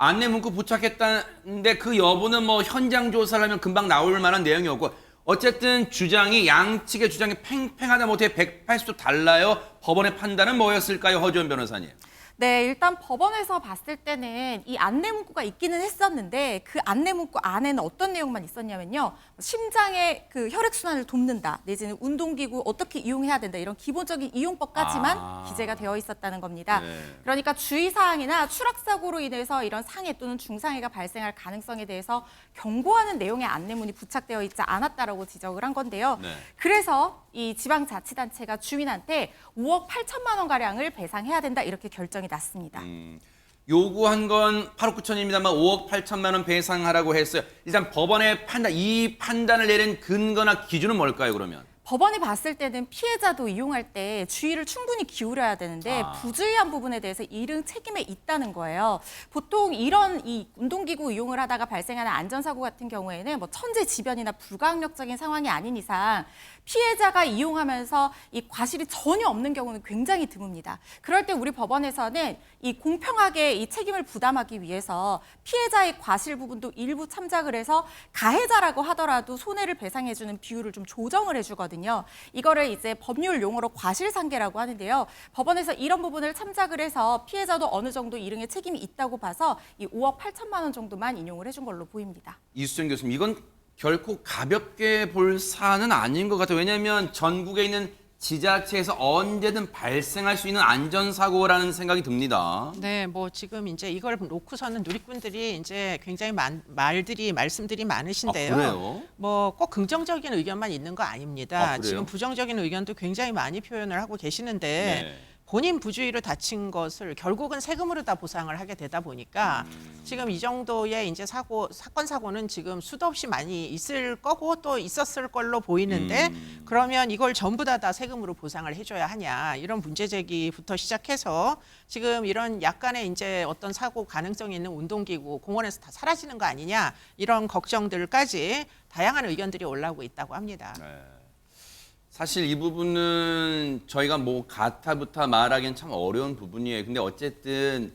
Speaker 1: 안내 문구 부착했다는데 그 여부는 뭐 현장 조사를 하면 금방 나올 만한 내용이었고 어쨌든 주장이 양측의 주장이 팽팽하다 못해 180도 달라요. 법원의 판단은 뭐였을까요, 허지원 변호사님?
Speaker 6: 네, 일단 법원에서 봤을 때는 이 안내 문구가 있기는 했었는데 그 안내 문구 안에는 어떤 내용만 있었냐면요. 심장의 그 혈액순환을 돕는다, 내지는 운동기구 어떻게 이용해야 된다 이런 기본적인 이용법까지만 기재가 되어 있었다는 겁니다.
Speaker 1: 네.
Speaker 6: 그러니까 주의사항이나 추락사고로 인해서 이런 상해 또는 중상해가 발생할 가능성에 대해서 경고하는 내용의 안내문이 부착되어 있지 않았다라고 지적을 한 건데요.
Speaker 1: 네.
Speaker 6: 그래서 이 지방자치단체가 주민한테 5억 8천만 원가량을 배상해야 된다 이렇게 결정이 났습니다.
Speaker 1: 요구한 건 8억 9천입니다만 5억 8천만 원 배상하라고 했어요. 일단 법원의 판단, 이 판단을 내린 근거나 기준은 뭘까요, 그러면?
Speaker 6: 법원이 봤을 때는 피해자도 이용할 때 주의를 충분히 기울여야 되는데 부주의한 부분에 대해서 이른 책임에 있다는 거예요. 보통 이런 이 운동기구 이용을 하다가 발생하는 안전사고 같은 경우에는 뭐 천재지변이나 불가항력적인 상황이 아닌 이상 피해자가 이용하면서 이 과실이 전혀 없는 경우는 굉장히 드뭅니다. 그럴 때 우리 법원에서는 이 공평하게 이 책임을 부담하기 위해서 피해자의 과실 부분도 일부 참작을 해서 가해자라고 하더라도 손해를 배상해주는 비율을 좀 조정을 해주거든요. 이거를 이제 법률 용어로 과실상계라고 하는데요. 법원에서 이런 부분을 참작을 해서 피해자도 어느 정도 이릉의 책임이 있다고 봐서 이 5억 8천만 원 정도만 인용을 해준 걸로 보입니다.
Speaker 1: 이수정 교수님, 이건 결코 가볍게 볼 사안은 아닌 것 같아요. 왜냐하면 전국에 있는 지자체에서 언제든 발생할 수 있는 안전사고라는 생각이 듭니다.
Speaker 4: 네, 뭐 지금 이제 이걸 놓고서는 누리꾼들이 이제 굉장히 말씀들이 많으신데요.
Speaker 1: 그래요?
Speaker 4: 뭐 꼭 긍정적인 의견만 있는 거 아닙니다.
Speaker 1: 그래요?
Speaker 4: 지금 부정적인 의견도 굉장히 많이 표현을 하고 계시는데
Speaker 1: 네.
Speaker 4: 본인 부주의로 다친 것을 결국은 세금으로 다 보상을 하게 되다 보니까 지금 이 정도의 이제 사건 사고는 지금 수도 없이 많이 있을 거고 또 있었을 걸로 보이는데 그러면 이걸 전부 다 세금으로 보상을 해줘야 하냐 이런 문제 제기부터 시작해서 지금 이런 약간의 이제 어떤 사고 가능성이 있는 운동기구 공원에서 다 사라지는 거 아니냐 이런 걱정들까지 다양한 의견들이 올라오고 있다고 합니다.
Speaker 1: 네. 사실 이 부분은 저희가 뭐 가타부타 말하기는 참 어려운 부분이에요. 근데 어쨌든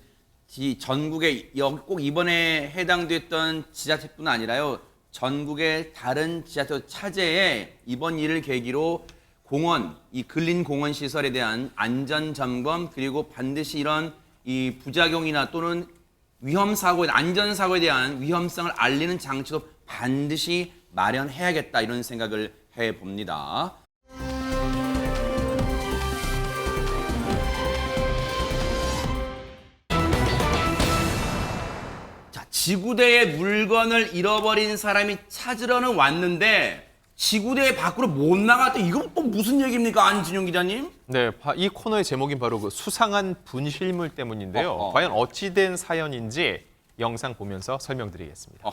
Speaker 1: 전국에 꼭 이번에 해당됐던 지자체뿐 아니라요. 전국의 다른 지자체 차제에 이번 일을 계기로 공원, 이 근린 공원 시설에 대한 안전 점검 그리고 반드시 이런 이 부작용이나 또는 위험 사고에 안전 사고에 대한 위험성을 알리는 장치도 반드시 마련해야겠다 이런 생각을 해 봅니다. 지구대에 물건을 잃어버린 사람이 찾으러는 왔는데 지구대 밖으로 못 나갔다. 이건 또 무슨 얘기입니까, 안진용 기자님?
Speaker 3: 네, 이 코너의 제목인 바로 그 수상한 분실물 때문인데요. 과연 어찌된 사연인지 영상 보면서 설명드리겠습니다.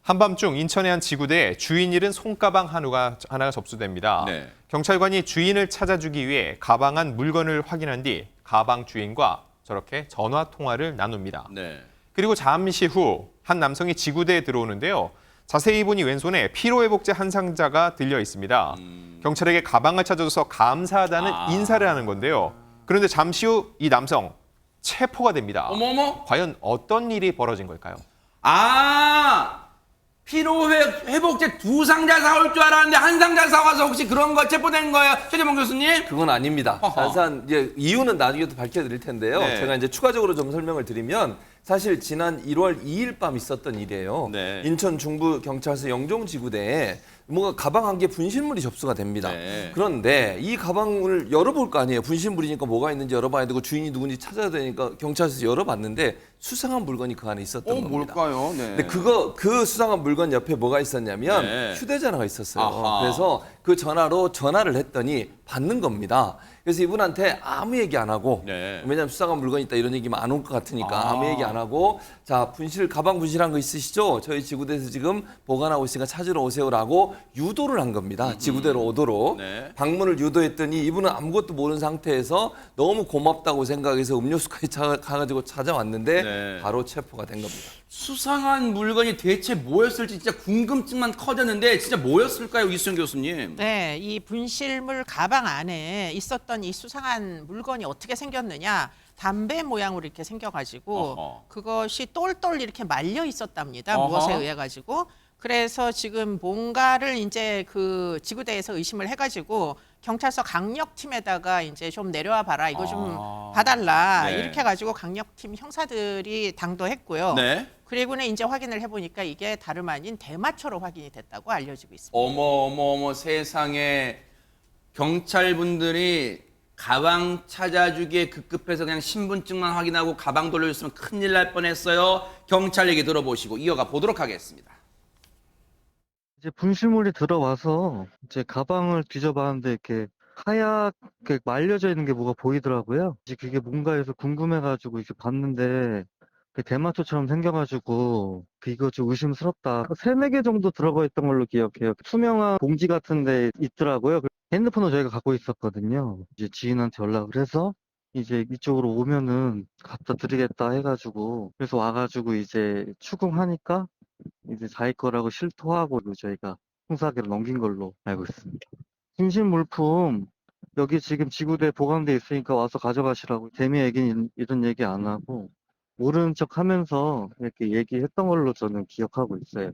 Speaker 3: 한밤중 인천의 한 지구대에 주인 잃은 손가방 하나가 접수됩니다.
Speaker 1: 네.
Speaker 3: 경찰관이 주인을 찾아주기 위해 가방 안 물건을 확인한 뒤 가방 주인과 저렇게 전화 통화를 나눕니다.
Speaker 1: 네.
Speaker 3: 그리고 잠시 후 한 남성이 지구대에 들어오는데요. 자세히 보니 왼손에 피로회복제 한 상자가 들려 있습니다. 경찰에게 가방을 찾아줘서 감사하다는 인사를 하는 건데요. 그런데 잠시 후 이 남성 체포가 됩니다.
Speaker 1: 어머머.
Speaker 3: 과연 어떤 일이 벌어진 걸까요?
Speaker 1: 피로회복제 2상자 사올 줄 알았는데 1상자 사와서 혹시 그런 거 체포된 거예요? 최재봉 교수님?
Speaker 7: 그건 아닙니다.
Speaker 1: 허허.
Speaker 7: 자세한 이제 이유는 나중에 또 밝혀드릴 텐데요.
Speaker 1: 네.
Speaker 7: 제가 이제 추가적으로 좀 설명을 드리면 사실 지난 1월 2일 밤 있었던 일이에요.
Speaker 1: 네.
Speaker 7: 인천 중부 경찰서 영종지구대에 뭔가 가방 한 개 분실물이 접수가 됩니다.
Speaker 1: 네.
Speaker 7: 그런데 이 가방을 열어볼 거 아니에요. 분실물이니까 뭐가 있는지 열어봐야 되고 주인이 누군지 찾아야 되니까 경찰서에서 열어봤는데 수상한 물건이 그 안에 있었던 겁니다.
Speaker 1: 뭘까요? 네.
Speaker 7: 근데 그 수상한 물건 옆에 뭐가 있었냐면
Speaker 1: 네.
Speaker 7: 휴대전화가 있었어요.
Speaker 1: 아하.
Speaker 7: 그래서 그 전화로 전화를 했더니 받는 겁니다. 그래서 이분한테 아무 얘기 안 하고
Speaker 1: 네.
Speaker 7: 왜냐하면 수상한 물건이 있다 이런 얘기만 안 올 것 같으니까 아무 얘기 안 하고 자 가방 분실한 거 있으시죠? 저희 지구대에서 지금 보관하고 있으니까 찾으러 오세요라고 유도를 한 겁니다. 지구대로 오도록
Speaker 1: 네.
Speaker 7: 방문을 유도했더니 이분은 아무것도 모르는 상태에서 너무 고맙다고 생각해서 음료수까지 가가지고 찾아왔는데
Speaker 1: 네.
Speaker 7: 바로 체포가 된 겁니다.
Speaker 1: 수상한 물건이 대체 뭐였을지 진짜 궁금증만 커졌는데 진짜 뭐였을까요, 이수영 교수님?
Speaker 4: 네, 이 분실물 가방 안에 있었던 이 수상한 물건이 어떻게 생겼느냐? 담배 모양으로 이렇게 생겨가지고
Speaker 1: 어허.
Speaker 4: 그것이 똘똘 이렇게 말려 있었답니다.
Speaker 1: 어허.
Speaker 4: 무엇에 의해 가지고. 그래서 지금 뭔가를 이제 그 지구대에서 의심을 해가지고 경찰서 강력팀에다가 이제 좀 내려와 봐라, 이거 좀 봐달라,
Speaker 1: 네.
Speaker 4: 이렇게 해가지고 강력팀 형사들이 당도했고요.
Speaker 1: 네.
Speaker 4: 그리고는 이제 확인을 해보니까 이게 다름 아닌 대마초로 확인이 됐다고 알려지고 있습니다.
Speaker 1: 어머 세상에 경찰분들이 가방 찾아주기에 급급해서 그냥 신분증만 확인하고 가방 돌려줬으면 큰일 날 뻔했어요. 경찰 얘기 들어보시고 이어가 보도록 하겠습니다.
Speaker 9: 이제 분실물이 들어와서 이제 가방을 뒤져봤는데 이렇게 하얗게 말려져 있는 게 뭐가 보이더라고요. 이제 그게 뭔가 해서 궁금해가지고 이렇게 봤는데 대마초처럼 생겨가지고 이거 좀 의심스럽다. 3-4개 정도 들어가 있던 걸로 기억해요. 투명한 봉지 같은 데 있더라고요. 핸드폰을 저희가 갖고 있었거든요. 이제 지인한테 연락을 해서 이제 이쪽으로 오면은 갖다 드리겠다 해가지고 그래서 와가지고 이제 추궁하니까 이제 자기 거라고 실토하고 저희가 형사에게 넘긴 걸로 알고 있습니다. 분실 물품 여기 지금 지구대에 보관돼 있으니까 와서 가져가시라고 대미 얘기는 이런 얘기 안 하고 모르는 척 하면서 이렇게 얘기했던 걸로 저는 기억하고 있어요.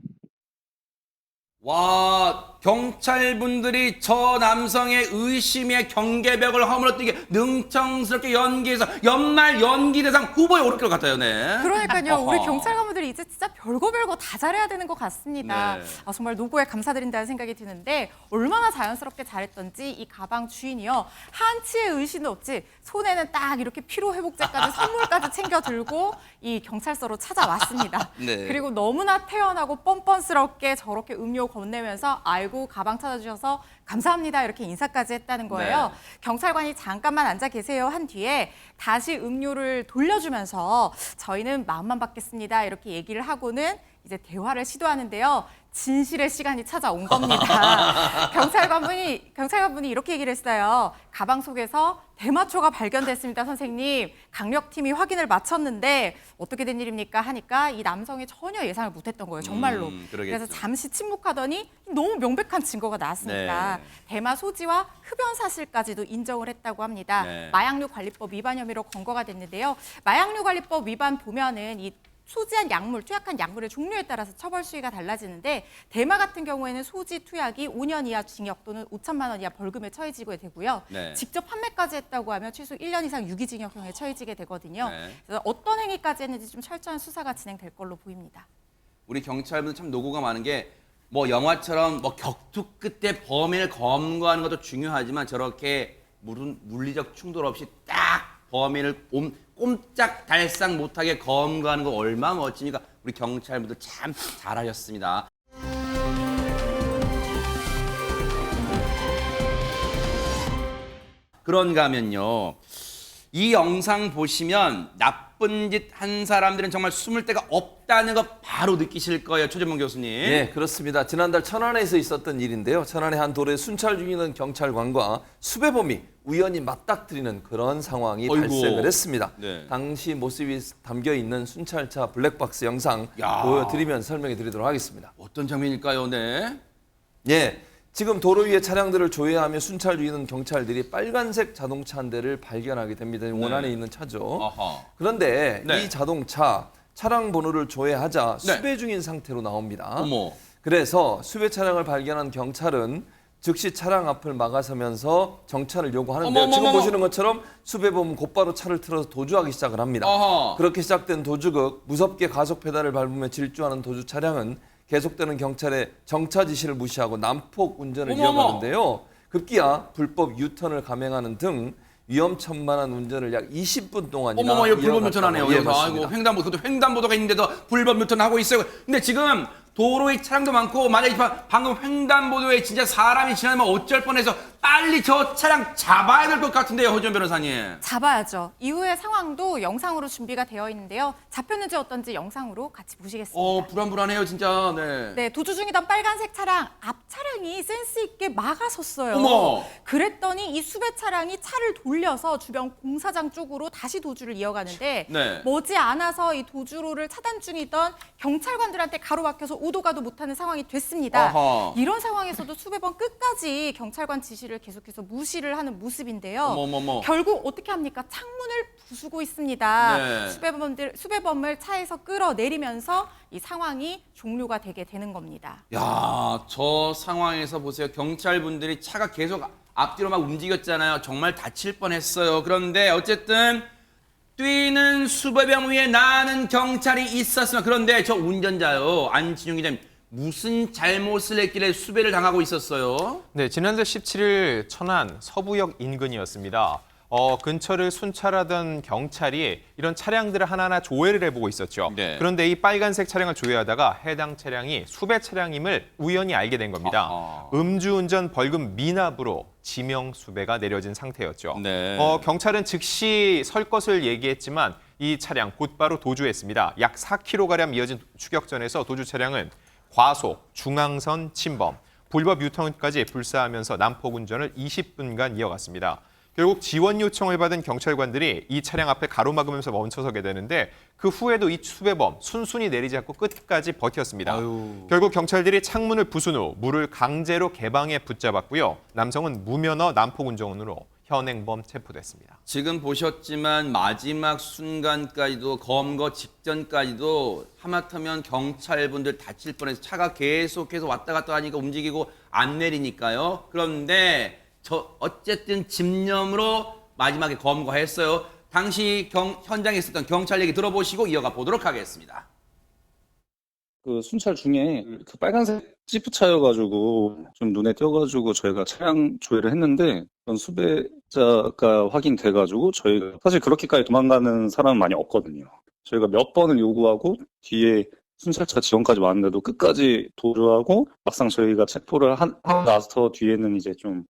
Speaker 1: 와, 경찰분들이 저 남성의 의심의 경계벽을 허물어뜨리게 능청스럽게 연기해서 연말 연기 대상 후보에 오를 것 같아요, 네.
Speaker 6: 그러니까요. 우리
Speaker 1: 어허.
Speaker 6: 경찰관분들이 이제 진짜 별거 다 잘해야 되는 것 같습니다.
Speaker 1: 네.
Speaker 6: 정말 노고에 감사드린다는 생각이 드는데 얼마나 자연스럽게 잘했던지 이 가방 주인이요. 한치의 의심도 없이 손에는 딱 이렇게 피로회복제까지 선물까지 챙겨 들고 이 경찰서로 찾아왔습니다.
Speaker 1: 네.
Speaker 6: 그리고 너무나 태연하고 뻔뻔스럽게 저렇게 음료 건네면서 아이고 가방 찾아주셔서 감사합니다 이렇게 인사까지 했다는 거예요.
Speaker 1: 네.
Speaker 6: 경찰관이 잠깐만 앉아 계세요 한 뒤에 다시 음료를 돌려주면서 저희는 마음만 받겠습니다 이렇게 얘기를 하고는 이제 대화를 시도하는데요. 진실의 시간이 찾아온 겁니다. 경찰관분이 이렇게 얘기를 했어요. 가방 속에서 대마초가 발견됐습니다, 선생님. 강력팀이 확인을 마쳤는데 어떻게 된 일입니까? 하니까 이 남성이 전혀 예상을 못했던 거예요, 정말로.
Speaker 1: 그러겠죠.
Speaker 6: 그래서 잠시 침묵하더니 너무 명백한 증거가 나왔으니까
Speaker 1: 네.
Speaker 6: 대마 소지와 흡연 사실까지도 인정을 했다고 합니다.
Speaker 1: 네.
Speaker 6: 마약류 관리법 위반 혐의로 검거가 됐는데요. 마약류 관리법 위반 보면은 이 소지한 약물, 투약한 약물의 종류에 따라서 처벌 수위가 달라지는데 대마 같은 경우에는 소지 투약이 5년 이하 징역 또는 5천만 원 이하 벌금에 처해지게 되고요.
Speaker 1: 네.
Speaker 6: 직접 판매까지 했다고 하면 최소 1년 이상 유기징역형에 처해지게 되거든요.
Speaker 1: 네.
Speaker 6: 그래서 어떤 행위까지 했는지 좀 철저한 수사가 진행될 걸로 보입니다.
Speaker 1: 우리 경찰분들 참 노고가 많은 게 뭐 영화처럼 뭐 격투 끝에 범인을 검거하는 것도 중요하지만 저렇게 물리적 충돌 없이 딱 범인을 꼼짝달싹 못하게 검거하는 거 얼마나 멋집니까? 우리 경찰분들 참 잘하셨습니다. 그런가 하면요. 이 영상 보시면 나쁜 짓 한 사람들은 정말 숨을 데가 없다는 거 바로 느끼실 거예요. 최재문 교수님.
Speaker 7: 네, 그렇습니다. 지난달 천안에서 있었던 일인데요. 천안의 한 도로에 순찰 중이던 경찰관과 수배범이 우연히 맞닥뜨리는 그런 상황이
Speaker 1: 어이구.
Speaker 7: 발생을 했습니다.
Speaker 1: 네.
Speaker 7: 당시 모습이 담겨 있는 순찰차 블랙박스 영상
Speaker 1: 야.
Speaker 7: 보여드리면 설명해 드리도록 하겠습니다.
Speaker 1: 어떤 장면일까요? 네.
Speaker 7: 예, 지금 도로 위에 차량들을 조회하며 순찰 중이던 경찰들이 빨간색 자동차 한 대를 발견하게 됩니다. 원안에 있는 차죠.
Speaker 1: 어허.
Speaker 7: 그런데
Speaker 1: 네.
Speaker 7: 이 자동차 차량 번호를 조회하자
Speaker 1: 네.
Speaker 7: 수배 중인 상태로 나옵니다.
Speaker 1: 어머.
Speaker 7: 그래서 수배 차량을 발견한 경찰은 즉시 차량 앞을 막아서면서 정차를 요구하는데요.
Speaker 1: 어머,
Speaker 7: 지금
Speaker 1: 어머,
Speaker 7: 보시는 것처럼 수배범은 곧바로 차를 틀어서 도주하기 시작을 합니다.
Speaker 1: 어허.
Speaker 7: 그렇게 시작된 도주극, 무섭게 가속 페달을 밟으며 질주하는 도주 차량은 계속되는 경찰의 정차 지시를 무시하고 난폭 운전을
Speaker 1: 어머, 어머.
Speaker 7: 이어가는데요. 급기야 불법 유턴을 감행하는 등 위험천만한 운전을 약 20분 동안이나
Speaker 1: 어머머, 이거 불법
Speaker 7: 이어갔다고
Speaker 1: 유턴하네요.
Speaker 7: 예,
Speaker 1: 그래서
Speaker 7: 맞습니다.
Speaker 1: 아이고 횡단보도, 그것도 횡단보도가 있는데도 불법 유턴하고 있어요. 근데 지금 도로에 차량도 많고 만약에 방금 횡단보도에 진짜 사람이 지나면 어쩔 뻔해서 빨리 저 차량 잡아야 될 것 같은데요, 허지원 변호사님.
Speaker 6: 잡아야죠. 이후의 상황도 영상으로 준비가 되어 있는데요. 잡혔는지 어떤지 영상으로 같이 보시겠습니다.
Speaker 1: 불안불안해요, 진짜. 네.
Speaker 6: 네, 도주 중이던 빨간색 차량 앞 차량이 센스 있게 막아섰어요.
Speaker 1: 어머.
Speaker 6: 그랬더니 이 수배 차량이 차를 돌려서 주변 공사장 쪽으로 다시 도주를 이어가는데
Speaker 1: 네.
Speaker 6: 머지않아서 이 도주로를 차단 중이던 경찰관들한테 가로막혀서 오도가도 못하는 상황이 됐습니다.
Speaker 1: 어허.
Speaker 6: 이런 상황에서도 수배범 끝까지 경찰관 지시를 계속해서 무시를 하는 모습인데요.
Speaker 1: 어머머머.
Speaker 6: 결국 어떻게 합니까? 창문을 부수고 있습니다.
Speaker 1: 네.
Speaker 6: 수배범을 차에서 끌어내리면서 이 상황이 종료가 되게 되는 겁니다.
Speaker 1: 야, 저 상황에서 보세요. 경찰분들이 차가 계속 앞뒤로 막 움직였잖아요. 정말 다칠 뻔했어요. 그런데 어쨌든 뛰는 수배병 위에 나는 경찰이 있었으면, 그런데 저 운전자요, 안진용 기자님, 무슨 잘못을 했길래 수배를 당하고 있었어요?
Speaker 3: 네, 지난달 17일 천안 서부역 인근이었습니다. 근처를 순찰하던 경찰이 이런 차량들을 하나하나 조회를 해보고 있었죠.
Speaker 1: 네.
Speaker 3: 그런데 이 빨간색 차량을 조회하다가 해당 차량이 수배 차량임을 우연히 알게 된 겁니다.
Speaker 1: 아하.
Speaker 3: 음주운전 벌금 미납으로 지명 수배가 내려진 상태였죠.
Speaker 1: 네.
Speaker 3: 경찰은 즉시 설 것을 얘기했지만 이 차량 곧바로 도주했습니다. 약 4km가량 이어진 추격전에서 도주 차량은 과속, 중앙선 침범, 불법 유턴까지 불사하면서 난폭 운전을 20분간 이어갔습니다. 결국 지원 요청을 받은 경찰관들이 이 차량 앞에 가로막으면서 멈춰서게 되는데 그 후에도 이 수배범 순순히 내리지 않고 끝까지 버텼습니다.
Speaker 1: 아유.
Speaker 3: 결국 경찰들이 창문을 부순 후 물을 강제로 개방에 붙잡았고요. 남성은 무면허 난폭 운전으로 현행범 체포됐습니다.
Speaker 1: 지금 보셨지만 마지막 순간까지도, 검거 직전까지도 하마터면 경찰분들 다칠 뻔해서 차가 계속해서 왔다 갔다 하니까 움직이고 안 내리니까요. 그런데 어쨌든 집념으로 마지막에 검거했어요. 당시 현장에 있었던 경찰 얘기 들어보시고 이어가 보도록 하겠습니다.
Speaker 10: 그 순찰 중에 그 빨간색 지프차여가지고 좀 눈에 띄어가지고 저희가 차량 조회를 했는데 그런 수배자가 확인돼가지고 저희가 사실 그렇게까지 도망가는 사람은 많이 없거든요. 저희가 몇 번을 요구하고 뒤에 순찰차 지원까지 왔는데도 끝까지 도주하고 막상 저희가 체포를 하고 나서 뒤에는 이제 좀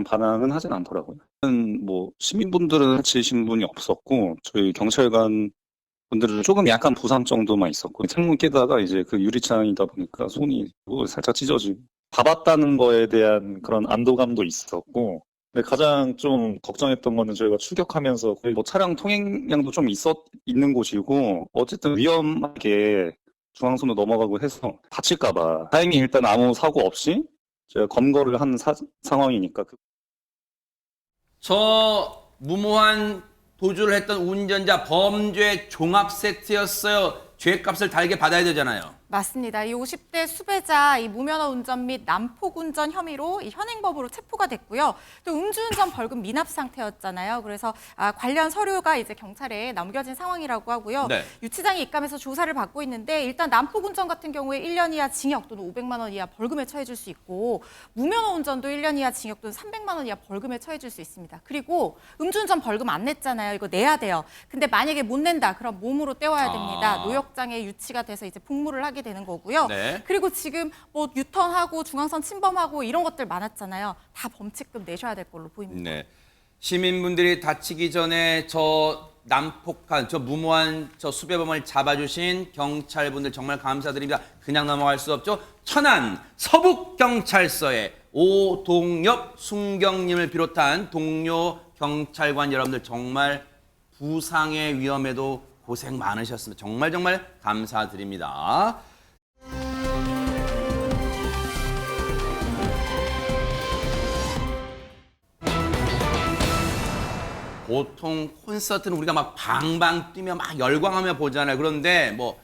Speaker 10: 반항은 하진 않더라고요. 뭐 시민분들은 다치신 분이 없었고 저희 경찰관 분들은 조금 약간 부상 정도만 있었고 창문 깨다가 이제 그 유리창이다 보니까 손이 살짝 찢어지고 봐봤다는 거에 대한 그런 안도감도 있었고 근데 가장 좀 걱정했던 거는 저희가 추격하면서 거의 뭐 차량 통행량도 좀 있는 곳이고 어쨌든 위험하게 중앙선으로 넘어가고 해서 다칠까 봐 다행히 일단 아무 사고 없이 제가 검거를 한 상황이니까
Speaker 1: 저 무모한 도주를 했던 운전자 범죄 종합 세트였어요. 죄값을 달게 받아야 되잖아요.
Speaker 6: 맞습니다. 이 50대 수배자 이 무면허 운전 및 난폭 운전 혐의로 이 현행범으로 체포가 됐고요. 또 음주운전 벌금 미납 상태였잖아요. 그래서 관련 서류가 이제 경찰에 남겨진 상황이라고 하고요.
Speaker 1: 네.
Speaker 6: 유치장이 입감해서 조사를 받고 있는데 일단 난폭 운전 같은 경우에 1년 이하 징역 또는 500만 원 이하 벌금에 처해질 수 있고 무면허 운전도 1년 이하 징역 또는 300만 원 이하 벌금에 처해질 수 있습니다. 그리고 음주운전 벌금 안 냈잖아요. 이거 내야 돼요. 근데 만약에 못 낸다. 그럼 몸으로 떼와야 됩니다. 노역장에 유치가 돼서 이제 복무를 하게 되는 거고요.
Speaker 1: 네.
Speaker 6: 그리고 지금 뭐 유턴하고 중앙선 침범하고 이런 것들 많았잖아요. 다 범칙금 내셔야 될 걸로 보입니다.
Speaker 1: 네. 시민분들이 다치기 전에 저 난폭한, 저 무모한 저 수배범을 잡아주신 경찰분들 정말 감사드립니다. 그냥 넘어갈 수 없죠. 천안 서북경찰서의 오동엽 순경님을 비롯한 동료 경찰관 여러분들 정말 부상의 위험에도 고생 많으셨습니다. 정말 감사드립니다. 보통 콘서트는 우리가 막 방방 뛰며 막 열광하며 보잖아요. 그런데 뭐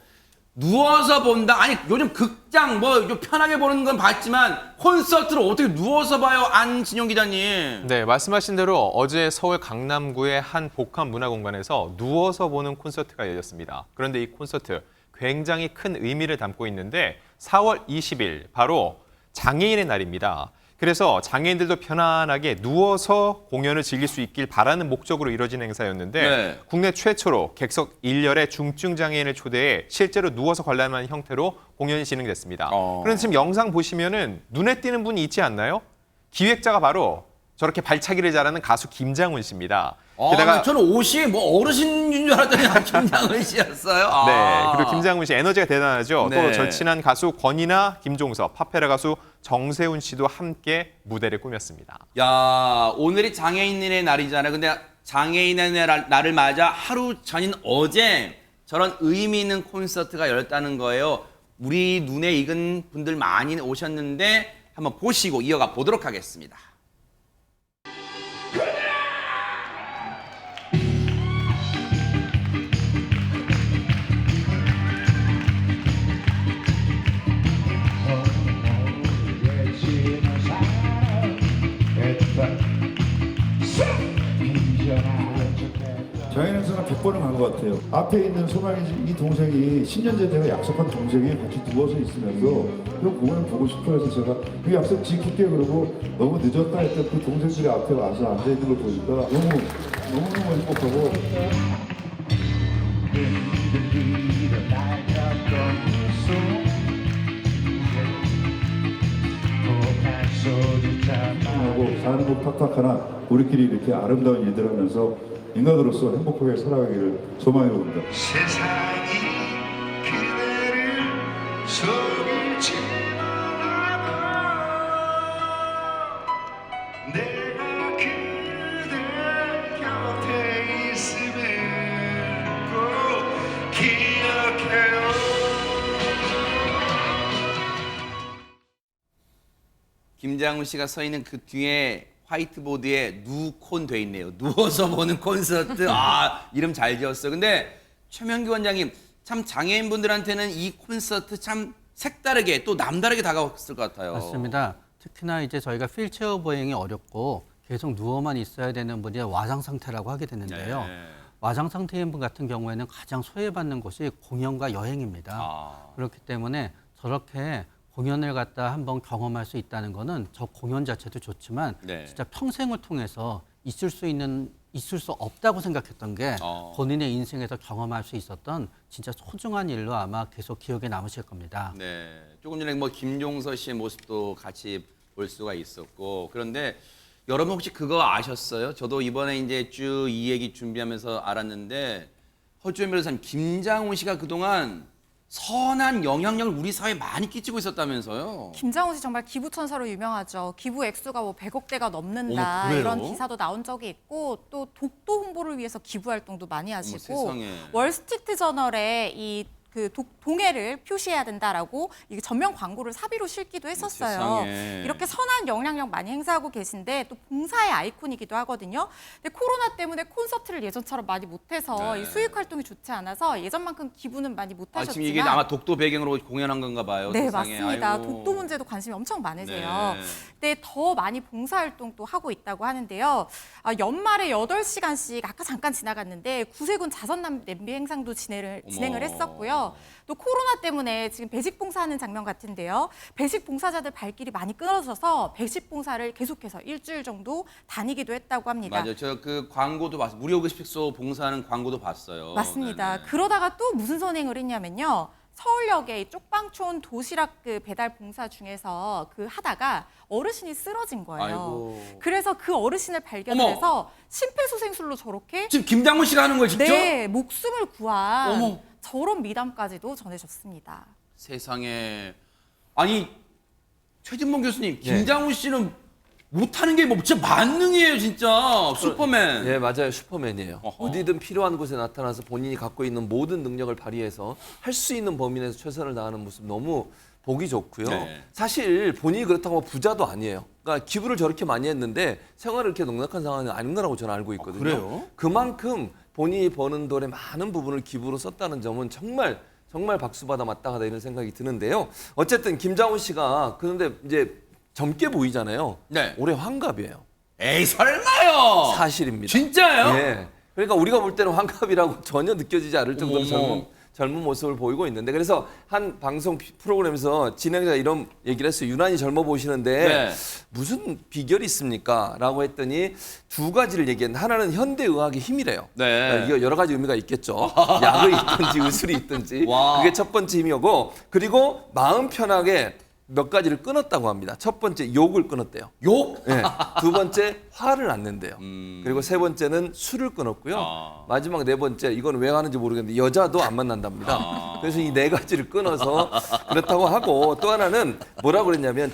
Speaker 1: 누워서 본다. 아니 요즘 극장 뭐 좀 편하게 보는 건 봤지만 콘서트를 어떻게 누워서 봐요, 안진영 기자님?
Speaker 3: 네, 말씀하신 대로 어제 서울 강남구의 한 복합 문화공간에서 누워서 보는 콘서트가 열렸습니다. 그런데 이 콘서트 굉장히 큰 의미를 담고 있는데 4월 20일 바로 장애인의 날입니다. 그래서 장애인들도 편안하게 누워서 공연을 즐길 수 있길 바라는 목적으로 이뤄진 행사였는데
Speaker 1: 네.
Speaker 3: 국내 최초로 객석 1열에 중증 장애인을 초대해 실제로 누워서 관람하는 형태로 공연이 진행됐습니다. 그런데 지금 영상 보시면은 눈에 띄는 분이 있지 않나요? 기획자가 바로 저렇게 발차기를 잘하는 가수 김장훈 씨입니다.
Speaker 1: 게다가 저는 옷이 뭐 어르신인 줄 알았더니 김장훈 씨였어요.
Speaker 3: 네, 그리고 김장훈 씨 에너지가 대단하죠.
Speaker 1: 네.
Speaker 3: 또 절친한 가수 권이나 김종서, 팝페라 가수 정세훈 씨도 함께 무대를 꾸몄습니다.
Speaker 1: 야, 오늘이 장애인의 날이잖아요. 근데 장애인의 날을 맞아 하루 전인 어제 저런 의미 있는 콘서트가 열렸다는 거예요. 우리 눈에 익은 분들 많이 오셨는데 한번 보시고 이어가 보도록 하겠습니다.
Speaker 11: 장애인 행사는 100번은 간 것 같아요. 앞에 있는 소망이 이 동생이 10년 전에 제가 약속한 동생이 같이 누워서 있으면서 그런 공연을 보고 싶어 해서 제가 그 약속 지킬게 그러고 너무 늦었다 했던 그 동생들이 앞에 와서 앉아있는 걸 보니까 너무너무 행복하고 하고 사는 것 팍팍하나 우리끼리 이렇게 아름다운 일들 하면서 인간으로서 행복하게 살아가기를 소망해 봅니다.
Speaker 12: 세상이 그대를 속일지 몰라도 내가 그대 곁에 있음을 꼭 기억해요.
Speaker 1: 김장훈 씨가 서 있는 그 뒤에 화이트보드에 누콘 돼 있네요. 누워서 보는 콘서트. 아, 이름 잘 지었어요. 근데 최명기 원장님, 참 장애인분들한테는 이 콘서트 참 색다르게 또 남다르게 다가왔을 것 같아요.
Speaker 5: 맞습니다. 특히나 이제 저희가 휠체어 보행이 어렵고 계속 누워만 있어야 되는 분이 와장 상태라고 하게 되는데요.
Speaker 1: 네.
Speaker 5: 와장 상태인 분 같은 경우에는 가장 소외받는 곳이 공연과 여행입니다. 그렇기 때문에 저렇게 공연을 갖다 한번 경험할 수 있다는 거는 저 공연 자체도 좋지만
Speaker 1: 네.
Speaker 5: 진짜 평생을 통해서 있을 수 없다고 생각했던 게 본인의 인생에서 경험할 수 있었던 진짜 소중한 일로 아마 계속 기억에 남으실 겁니다.
Speaker 1: 네. 조금 전에 뭐 김종서 씨의 모습도 같이 볼 수가 있었고, 그런데 여러분 혹시 그거 아셨어요? 저도 이번에 이제 쭉 이 얘기 준비하면서 알았는데 허주현 변호사님, 김장훈 씨가 그동안 선한 영향력을 우리 사회에 많이 끼치고 있었다면서요?
Speaker 6: 김장훈 씨 정말 기부천사로 유명하죠. 기부 액수가 뭐 100억대가 넘는다
Speaker 1: 그래요?
Speaker 6: 이런 기사도 나온 적이 있고 또 독도 홍보를 위해서 기부 활동도 많이 하시고
Speaker 1: 세상에.
Speaker 6: 월스트리트 저널에 이 그 동해를 표시해야 된다라고 이게 전면 광고를 사비로 실기도 했었어요.
Speaker 1: 세상에.
Speaker 6: 이렇게 선한 영향력 많이 행사하고 계신데 또 봉사의 아이콘이기도 하거든요. 근데 코로나 때문에 콘서트를 예전처럼 많이 못해서
Speaker 1: 네.
Speaker 6: 이 수익 활동이 좋지 않아서 예전만큼 기부는 많이
Speaker 1: 아,
Speaker 6: 못하셨지만
Speaker 1: 지금 이게 아마 독도 배경으로 공연한 건가 봐요.
Speaker 6: 네,
Speaker 1: 세상에.
Speaker 6: 맞습니다.
Speaker 1: 아이고.
Speaker 6: 독도 문제도 관심이 엄청 많으세요.
Speaker 1: 네.
Speaker 6: 근데 더 많이 봉사활동도 하고 있다고 하는데요. 연말에 8시간씩 아까 잠깐 지나갔는데 구세군 자선 냄비 행상도 진행을 했었고요. 또 코로나 때문에 지금 배식 봉사하는 장면 같은데요. 배식 봉사자들 발길이 많이 끊어져서 배식 봉사를 계속해서 일주일 정도 다니기도 했다고 합니다.
Speaker 1: 맞아요. 저 그 광고도 봤어요. 무료급식소 봉사하는 광고도 봤어요.
Speaker 6: 맞습니다.
Speaker 1: 네네.
Speaker 6: 그러다가 또 무슨 선행을 했냐면요. 서울역에 이 쪽방촌 도시락 그 배달 봉사 중에서 그 하다가 어르신이 쓰러진 거예요.
Speaker 1: 아이고.
Speaker 6: 그래서 그 어르신을 발견을
Speaker 1: 어머.
Speaker 6: 해서 심폐소생술로 저렇게
Speaker 1: 지금 김장훈 씨가 하는 거예요, 직접?
Speaker 6: 네, 목숨을 구한
Speaker 1: 어머.
Speaker 6: 저런 미담까지도 전해졌습니다.
Speaker 1: 세상에. 아니, 최진봉 교수님,
Speaker 7: 예.
Speaker 1: 김장훈 씨는 못하는 게 뭐 진짜 만능이에요, 진짜. 슈퍼맨.
Speaker 7: 예, 맞아요. 슈퍼맨이에요.
Speaker 1: 어허.
Speaker 7: 어디든 필요한 곳에 나타나서 본인이 갖고 있는 모든 능력을 발휘해서 할 수 있는 범위 내에서 최선을 다하는 모습 너무 보기 좋고요.
Speaker 1: 네.
Speaker 7: 사실 본인이 그렇다고 부자도 아니에요. 그러니까 기부를 저렇게 많이 했는데 생활을 이렇게 넉넉한 상황은 아닌 거라고 저는 알고 있거든요.
Speaker 1: 그래요?
Speaker 7: 그만큼 본인이 버는 돈의 많은 부분을 기부로 썼다는 점은 정말 박수받아 마땅하다 이런 생각이 드는데요. 어쨌든 김장훈 씨가 그런데 이제 젊게 보이잖아요.
Speaker 1: 네.
Speaker 7: 올해 환갑이에요.
Speaker 1: 에이, 설마요.
Speaker 7: 사실입니다.
Speaker 1: 진짜예요?
Speaker 7: 예. 그러니까 우리가 볼 때는 환갑이라고 전혀 느껴지지 않을 정도로
Speaker 1: 어머.
Speaker 7: 젊은 모습을 보이고 있는데 그래서 한 방송 프로그램에서 진행자가 이런 얘기를 했어요. 유난히 젊어 보시는데
Speaker 1: 네.
Speaker 7: 무슨 비결이 있습니까? 라고 했더니 두 가지를 얘기했는데 하나는 현대의학의 힘이래요.
Speaker 1: 네.
Speaker 7: 이거 여러 가지 의미가 있겠죠. 약이 있든지 의술이 있든지
Speaker 1: 와.
Speaker 7: 그게 첫 번째 힘이었고 그리고 마음 편하게 몇 가지를 끊었다고 합니다. 첫 번째 욕을 끊었대요.
Speaker 1: 욕?
Speaker 7: 네. 두 번째 화를 안 낸대요. 그리고 세 번째는 술을 끊었고요.
Speaker 1: 아.
Speaker 7: 마지막 네 번째 이건 왜 하는지 모르겠는데 여자도 안 만난답니다. 그래서 이 네 가지를 끊어서 그렇다고 하고 또 하나는 뭐라고 그랬냐면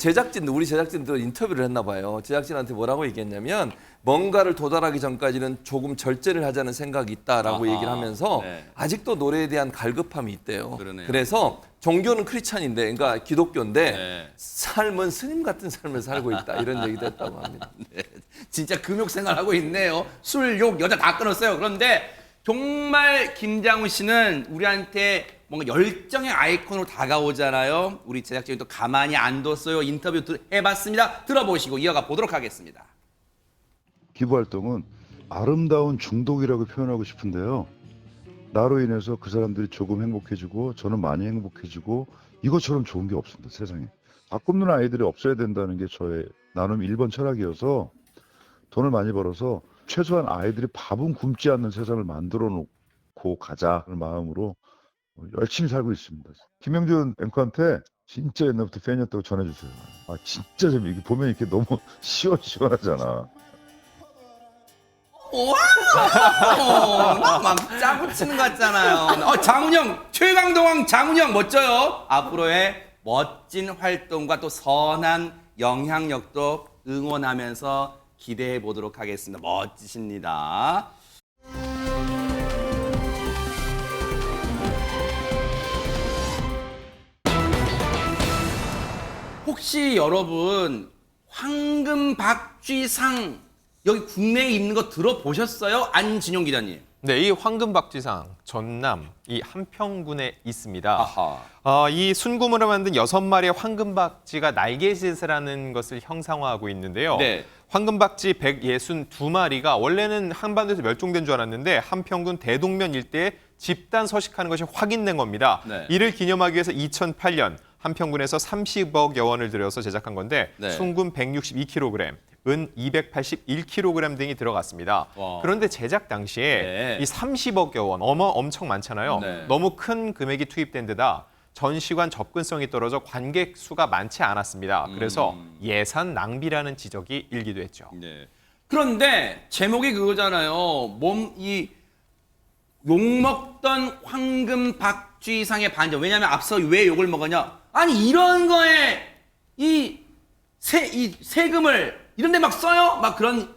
Speaker 7: 우리 제작진도 인터뷰를 했나 봐요. 제작진한테 뭐라고 얘기했냐면 뭔가를 도달하기 전까지는 조금 절제를 하자는 생각이 있다라고
Speaker 1: 아하.
Speaker 7: 얘기를 하면서
Speaker 1: 네.
Speaker 7: 아직도 노래에 대한 갈급함이 있대요.
Speaker 1: 그러네요.
Speaker 7: 그래서 종교는 크리스찬인데, 그러니까 기독교인데
Speaker 1: 네.
Speaker 7: 삶은 스님 같은 삶을 살고 있다 이런 얘기도 했다고 합니다.
Speaker 1: 네, 진짜 금욕 생활하고 있네요. 술, 욕, 여자 다 끊었어요. 그런데 정말 김장훈 씨는 우리한테 뭔가 열정의 아이콘으로 다가오잖아요. 우리 제작진이 또 가만히 안 뒀어요. 인터뷰 해봤습니다. 들어보시고 이어가 보도록 하겠습니다.
Speaker 11: 기부활동은 아름다운 중독이라고 표현하고 싶은데요. 나로 인해서 그 사람들이 조금 행복해지고 저는 많이 행복해지고 이것처럼 좋은 게 없습니다, 세상에. 밥 굶는 아이들이 없어야 된다는 게 저의 나눔 1번 철학이어서 돈을 많이 벌어서 최소한 아이들이 밥은 굶지 않는 세상을 만들어 놓고 가자는 마음으로 열심히 살고 있습니다. 김영준 앵커한테 진짜 옛날부터 팬이었다고 전해주세요. 아 진짜 재미있게 보면 이렇게 너무 시원시원하잖아.
Speaker 1: 와우! 막 짜고 치는 것 같잖아요. 장훈영, 최강동왕 장훈영 멋져요. 앞으로의 멋진 활동과 또 선한 영향력도 응원하면서 기대해 보도록 하겠습니다. 멋지십니다. 혹시 여러분 황금박쥐상 여기 국내에 있는 거 들어보셨어요? 안진용 기자님.
Speaker 3: 네, 이 황금박쥐상 전남 이 한평군에 있습니다.
Speaker 1: 아하.
Speaker 3: 이 순금으로 만든 6마리의 황금박쥐가 날개짓을 하는 것을 형상화하고 있는데요.
Speaker 1: 네.
Speaker 3: 황금박쥐 162마리가 원래는 한반도에서 멸종된 줄 알았는데 한평군 대동면 일대에 집단 서식하는 것이 확인된 겁니다.
Speaker 1: 네.
Speaker 3: 이를 기념하기 위해서 2008년 한평군에서 30억여 원을 들여서 제작한 건데
Speaker 1: 네.
Speaker 3: 순금 162kg, 은 281kg 등이 들어갔습니다.
Speaker 1: 와.
Speaker 3: 그런데 제작 당시에
Speaker 1: 네.
Speaker 3: 이 30억여 원, 엄청 많잖아요.
Speaker 1: 네.
Speaker 3: 너무 큰 금액이 투입된 데다 전시관 접근성이 떨어져 관객 수가 많지 않았습니다. 그래서 예산 낭비라는 지적이 일기도 했죠.
Speaker 1: 네. 그런데 제목이 그거잖아요. 욕먹던 황금박쥐상의 반전. 왜냐하면 앞서 왜 욕을 먹었냐? 아니 이런 거에 이 세금을 이런 데 막 써요? 막 그런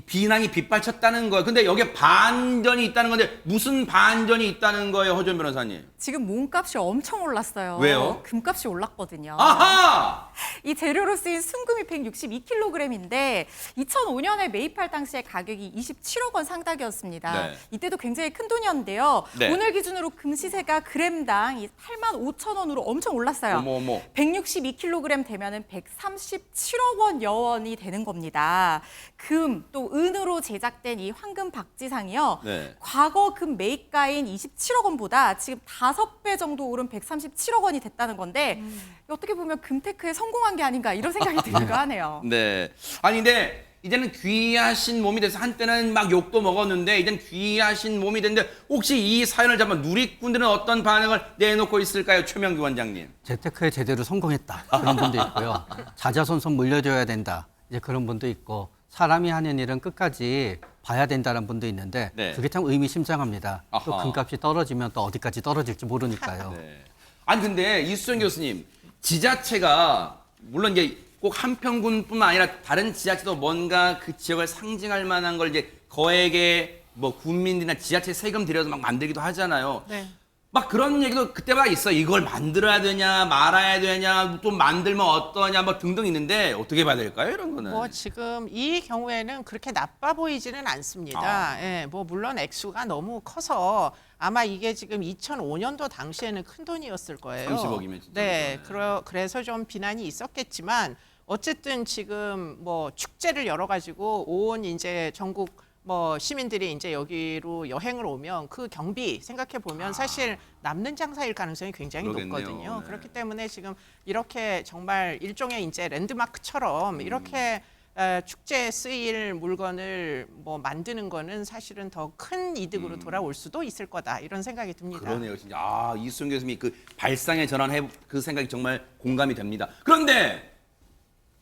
Speaker 1: 비난이 빗발쳤다는 거예요. 근데 여기에 반전이 있다는 건데 무슨 반전이 있다는 거예요, 허준 변호사님?
Speaker 6: 지금 몸값이 엄청 올랐어요.
Speaker 1: 왜요?
Speaker 6: 금값이 올랐거든요.
Speaker 1: 아하!
Speaker 6: 이 재료로 쓰인 순금이 162kg인데 2005년에 매입할 당시에 가격이 27억 원 상당이었습니다.
Speaker 1: 네.
Speaker 6: 이때도 굉장히 큰 돈이었는데요.
Speaker 1: 네.
Speaker 6: 오늘 기준으로 금시세가 그램당 85,000원으로 엄청 올랐어요.
Speaker 1: 어머.
Speaker 6: 162kg 되면은 137억 원 여원이 되는 겁니다. 금, 또 은으로 제작된 이 황금 박쥐상이요.
Speaker 1: 네.
Speaker 6: 과거 금 매입가인 27억 원보다 지금 5배 정도 오른 137억 원이 됐다는 건데 어떻게 보면 금테크에 성공한 게 아닌가 이런 생각이 들기도 하네요.
Speaker 1: 네. 아니 근데 이제는 귀하신 몸이 돼서 한때는 막 욕도 먹었는데 이제는 귀하신 몸이 됐는데 혹시 이 사연을 잡아 누리꾼들은 어떤 반응을 내놓고 있을까요? 최명규 원장님.
Speaker 5: 재테크에 제대로 성공했다. 그런 분도 있고요. 자자손손 물려줘야 된다. 이제 그런 분도 있고 사람이 하는 일은 끝까지 봐야 된다는 분도 있는데
Speaker 1: 네.
Speaker 5: 그게 참 의미심장합니다. 또
Speaker 1: 아하.
Speaker 5: 금값이 떨어지면 또 어디까지 떨어질지 모르니까요.
Speaker 1: 네. 아니 근데 이수정 교수님 지자체가 물론 이제 꼭 한평군뿐만 아니라 다른 지자체도 뭔가 그 지역을 상징할 만한 걸 이제 거액의 뭐 국민들이나 지자체 세금 들여서 막 만들기도 하잖아요.
Speaker 4: 네.
Speaker 1: 막 그런 얘기도 그때마다 있어. 이걸 만들어야 되냐, 말아야 되냐, 또 만들면 어떠냐, 뭐 등등 있는데 어떻게 봐야 될까요, 이런 거는?
Speaker 4: 뭐 지금 이 경우에는 그렇게 나빠 보이지는 않습니다. 예, 뭐 물론 액수가 너무 커서 아마 이게 지금 2005년도 당시에는 큰 돈이었을 거예요.
Speaker 1: 30억이면 진짜.
Speaker 4: 네, 그래서 좀 비난이 있었겠지만 어쨌든 지금 뭐 축제를 열어 가지고 온 이제 전국 뭐 시민들이 이제 여기로 여행을 오면 그 경비 생각해 보면 사실 남는 장사일 가능성이 굉장히
Speaker 1: 그러겠네요.
Speaker 4: 높거든요.
Speaker 1: 네.
Speaker 4: 그렇기 때문에 지금 이렇게 정말 일종의 이제 랜드마크처럼 이렇게 축제에 쓰일 물건을 뭐 만드는 거는 사실은 더 큰 이득으로 돌아올 수도 있을 거다 이런 생각이 듭니다.
Speaker 1: 그러네요, 진짜. 아, 이수정 교수님이 그 발상의 전환해 그 생각이 정말 공감이 됩니다. 그런데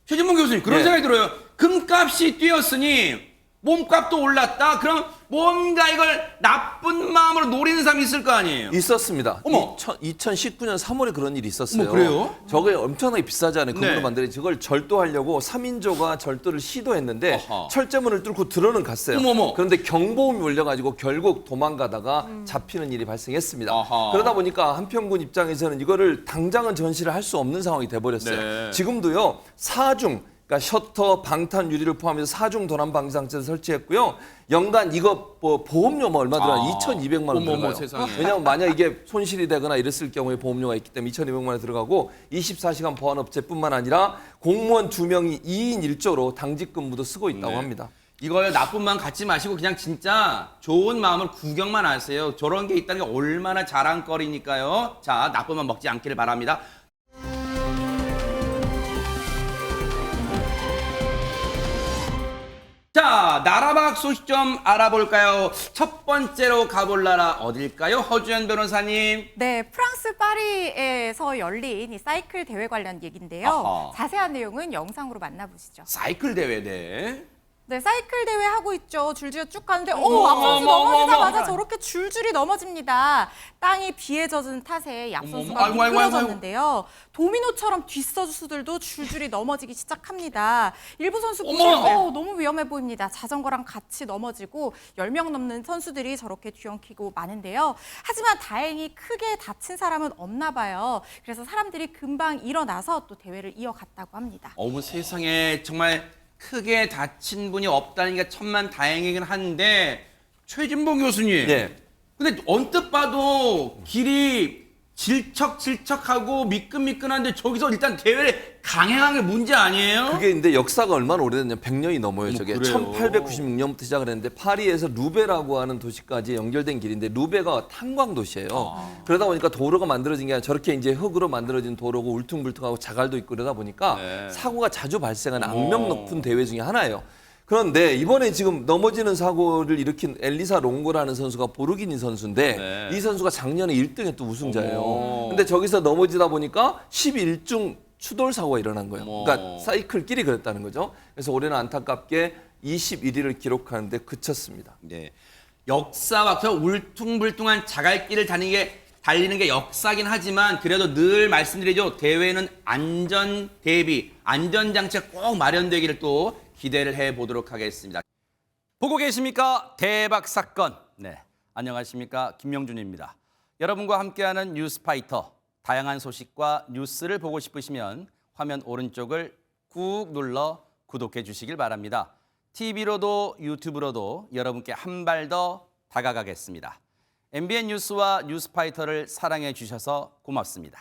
Speaker 1: 최진봉 교수님 그런
Speaker 7: 네.
Speaker 1: 생각이 들어요. 금값이 뛰었으니 몸값도 올랐다. 그럼 뭔가 이걸 나쁜 마음으로 노리는 사람이 있을 거 아니에요.
Speaker 7: 있었습니다.
Speaker 1: 어머.
Speaker 7: 2019년 3월에 그런 일이 있었어요.
Speaker 1: 어머, 그래요?
Speaker 7: 저게 엄청나게 비싸잖아요. 금으로
Speaker 1: 네.
Speaker 7: 만드는 저걸 절도하려고 3인조가 절도를 시도했는데
Speaker 1: 어허.
Speaker 7: 철제문을 뚫고 들어는 갔어요.
Speaker 1: 어머머.
Speaker 7: 그런데 경보음이 울려가지고 결국 도망가다가 잡히는 일이 발생했습니다.
Speaker 1: 어허.
Speaker 7: 그러다 보니까 한평군 입장에서는 이거를 당장은 전시를 할 수 없는 상황이 돼버렸어요.
Speaker 1: 네.
Speaker 7: 지금도요. 그러니까 셔터, 방탄 유리를 포함해서 4중 도난 방지장치를 설치했고요. 연간 이거 뭐 보험료 뭐 얼마 들어가요?
Speaker 1: 아.
Speaker 7: 2,200만 원
Speaker 1: 어머머,
Speaker 7: 들어가요.
Speaker 1: 세상에.
Speaker 7: 왜냐하면 만약 이게 손실이 되거나 이랬을 경우에 보험료가 있기 때문에 2,200만 원 들어가고 24시간 보안업체뿐만 아니라 공무원 2명이 2인 1조로 당직 근무도 쓰고 있다고
Speaker 1: 네.
Speaker 7: 합니다.
Speaker 1: 이걸 나쁜 마음 갖지 마시고 그냥 진짜 좋은 마음을 구경만 하세요. 저런 게 있다는 게 얼마나 자랑거리니까요. 자, 나쁜 마음 먹지 않기를 바랍니다. 자, 나라 밖 소식 좀 알아볼까요? 첫 번째로 가볼 나라 어딜까요? 허주연 변호사님.
Speaker 6: 네, 프랑스 파리에서 열린 이 사이클 대회 관련 얘기인데요.
Speaker 1: 아하.
Speaker 6: 자세한 내용은 영상으로 만나보시죠.
Speaker 1: 사이클 대회, 네.
Speaker 6: 네, 사이클 대회 하고 있죠. 줄지어 쭉 가는데,
Speaker 1: 어머,
Speaker 6: 앞선수
Speaker 1: 어머, 어머,
Speaker 6: 넘어지자마자
Speaker 1: 어머.
Speaker 6: 저렇게 줄줄이 넘어집니다. 땅이 비에 젖은 탓에 앞선수가
Speaker 1: 어머, 아이고, 아이고, 아이고.
Speaker 6: 미끄러졌는데요. 도미노처럼 뒷선수들도 줄줄이 넘어지기 시작합니다. 일부 선수
Speaker 1: 어머.
Speaker 6: 보시면 너무 위험해 보입니다. 자전거랑 같이 넘어지고 10명 넘는 선수들이 저렇게 뒤엉키고 마는데요. 하지만 다행히 크게 다친 사람은 없나 봐요. 그래서 사람들이 금방 일어나서 또 대회를 이어갔다고 합니다.
Speaker 1: 어머 세상에 정말 크게 다친 분이 없다는 게 천만 다행이긴 한데 최진봉 교수님.
Speaker 7: 네.
Speaker 1: 근데 언뜻 봐도 길이 질척질척하고 미끈미끈한데 저기서 일단 대회를 강행한 게 문제 아니에요?
Speaker 7: 그게 근데 역사가 얼마나 오래됐냐 100년이 넘어요.
Speaker 1: 어머,
Speaker 7: 저게
Speaker 1: 그래요?
Speaker 7: 1896년부터 시작을 했는데 파리에서 루베라고 하는 도시까지 연결된 길인데 루베가 탄광 도시예요. 그러다 보니까 도로가 만들어진 게 아니라 저렇게 이제 흙으로 만들어진 도로고 울퉁불퉁하고 자갈도 있고 그러다 보니까
Speaker 1: 네.
Speaker 7: 사고가 자주 발생하는 악명 높은 대회 중에 하나예요. 그런데 이번에 지금 넘어지는 사고를 일으킨 엘리사 롱고라는 선수가 보르기니 선수인데
Speaker 1: 네.
Speaker 7: 이 선수가 작년에 1등에 또 우승자예요.
Speaker 1: 어머.
Speaker 7: 근데 저기서 넘어지다 보니까 11중 추돌 사고가 일어난 거예요.
Speaker 1: 어머.
Speaker 7: 그러니까 사이클끼리 그랬다는 거죠. 그래서 올해는 안타깝게 21위를 기록하는데 그쳤습니다.
Speaker 1: 네. 역사와 그 울퉁불퉁한 자갈길을 달리는 게 역사긴 하지만 그래도 늘 말씀드리죠. 대회는 안전 대비, 안전장치가 꼭 마련되기를 또 기대를 해보도록 하겠습니다. 보고 계십니까? 대박 사건. 네, 안녕하십니까? 김명준입니다. 여러분과 함께하는 뉴스파이터. 다양한 소식과 뉴스를 보고 싶으시면 화면 오른쪽을 꾹 눌러 구독해 주시길 바랍니다. TV로도 유튜브로도 여러분께 한 발 더 다가가겠습니다. MBN 뉴스와 뉴스파이터를 사랑해 주셔서 고맙습니다.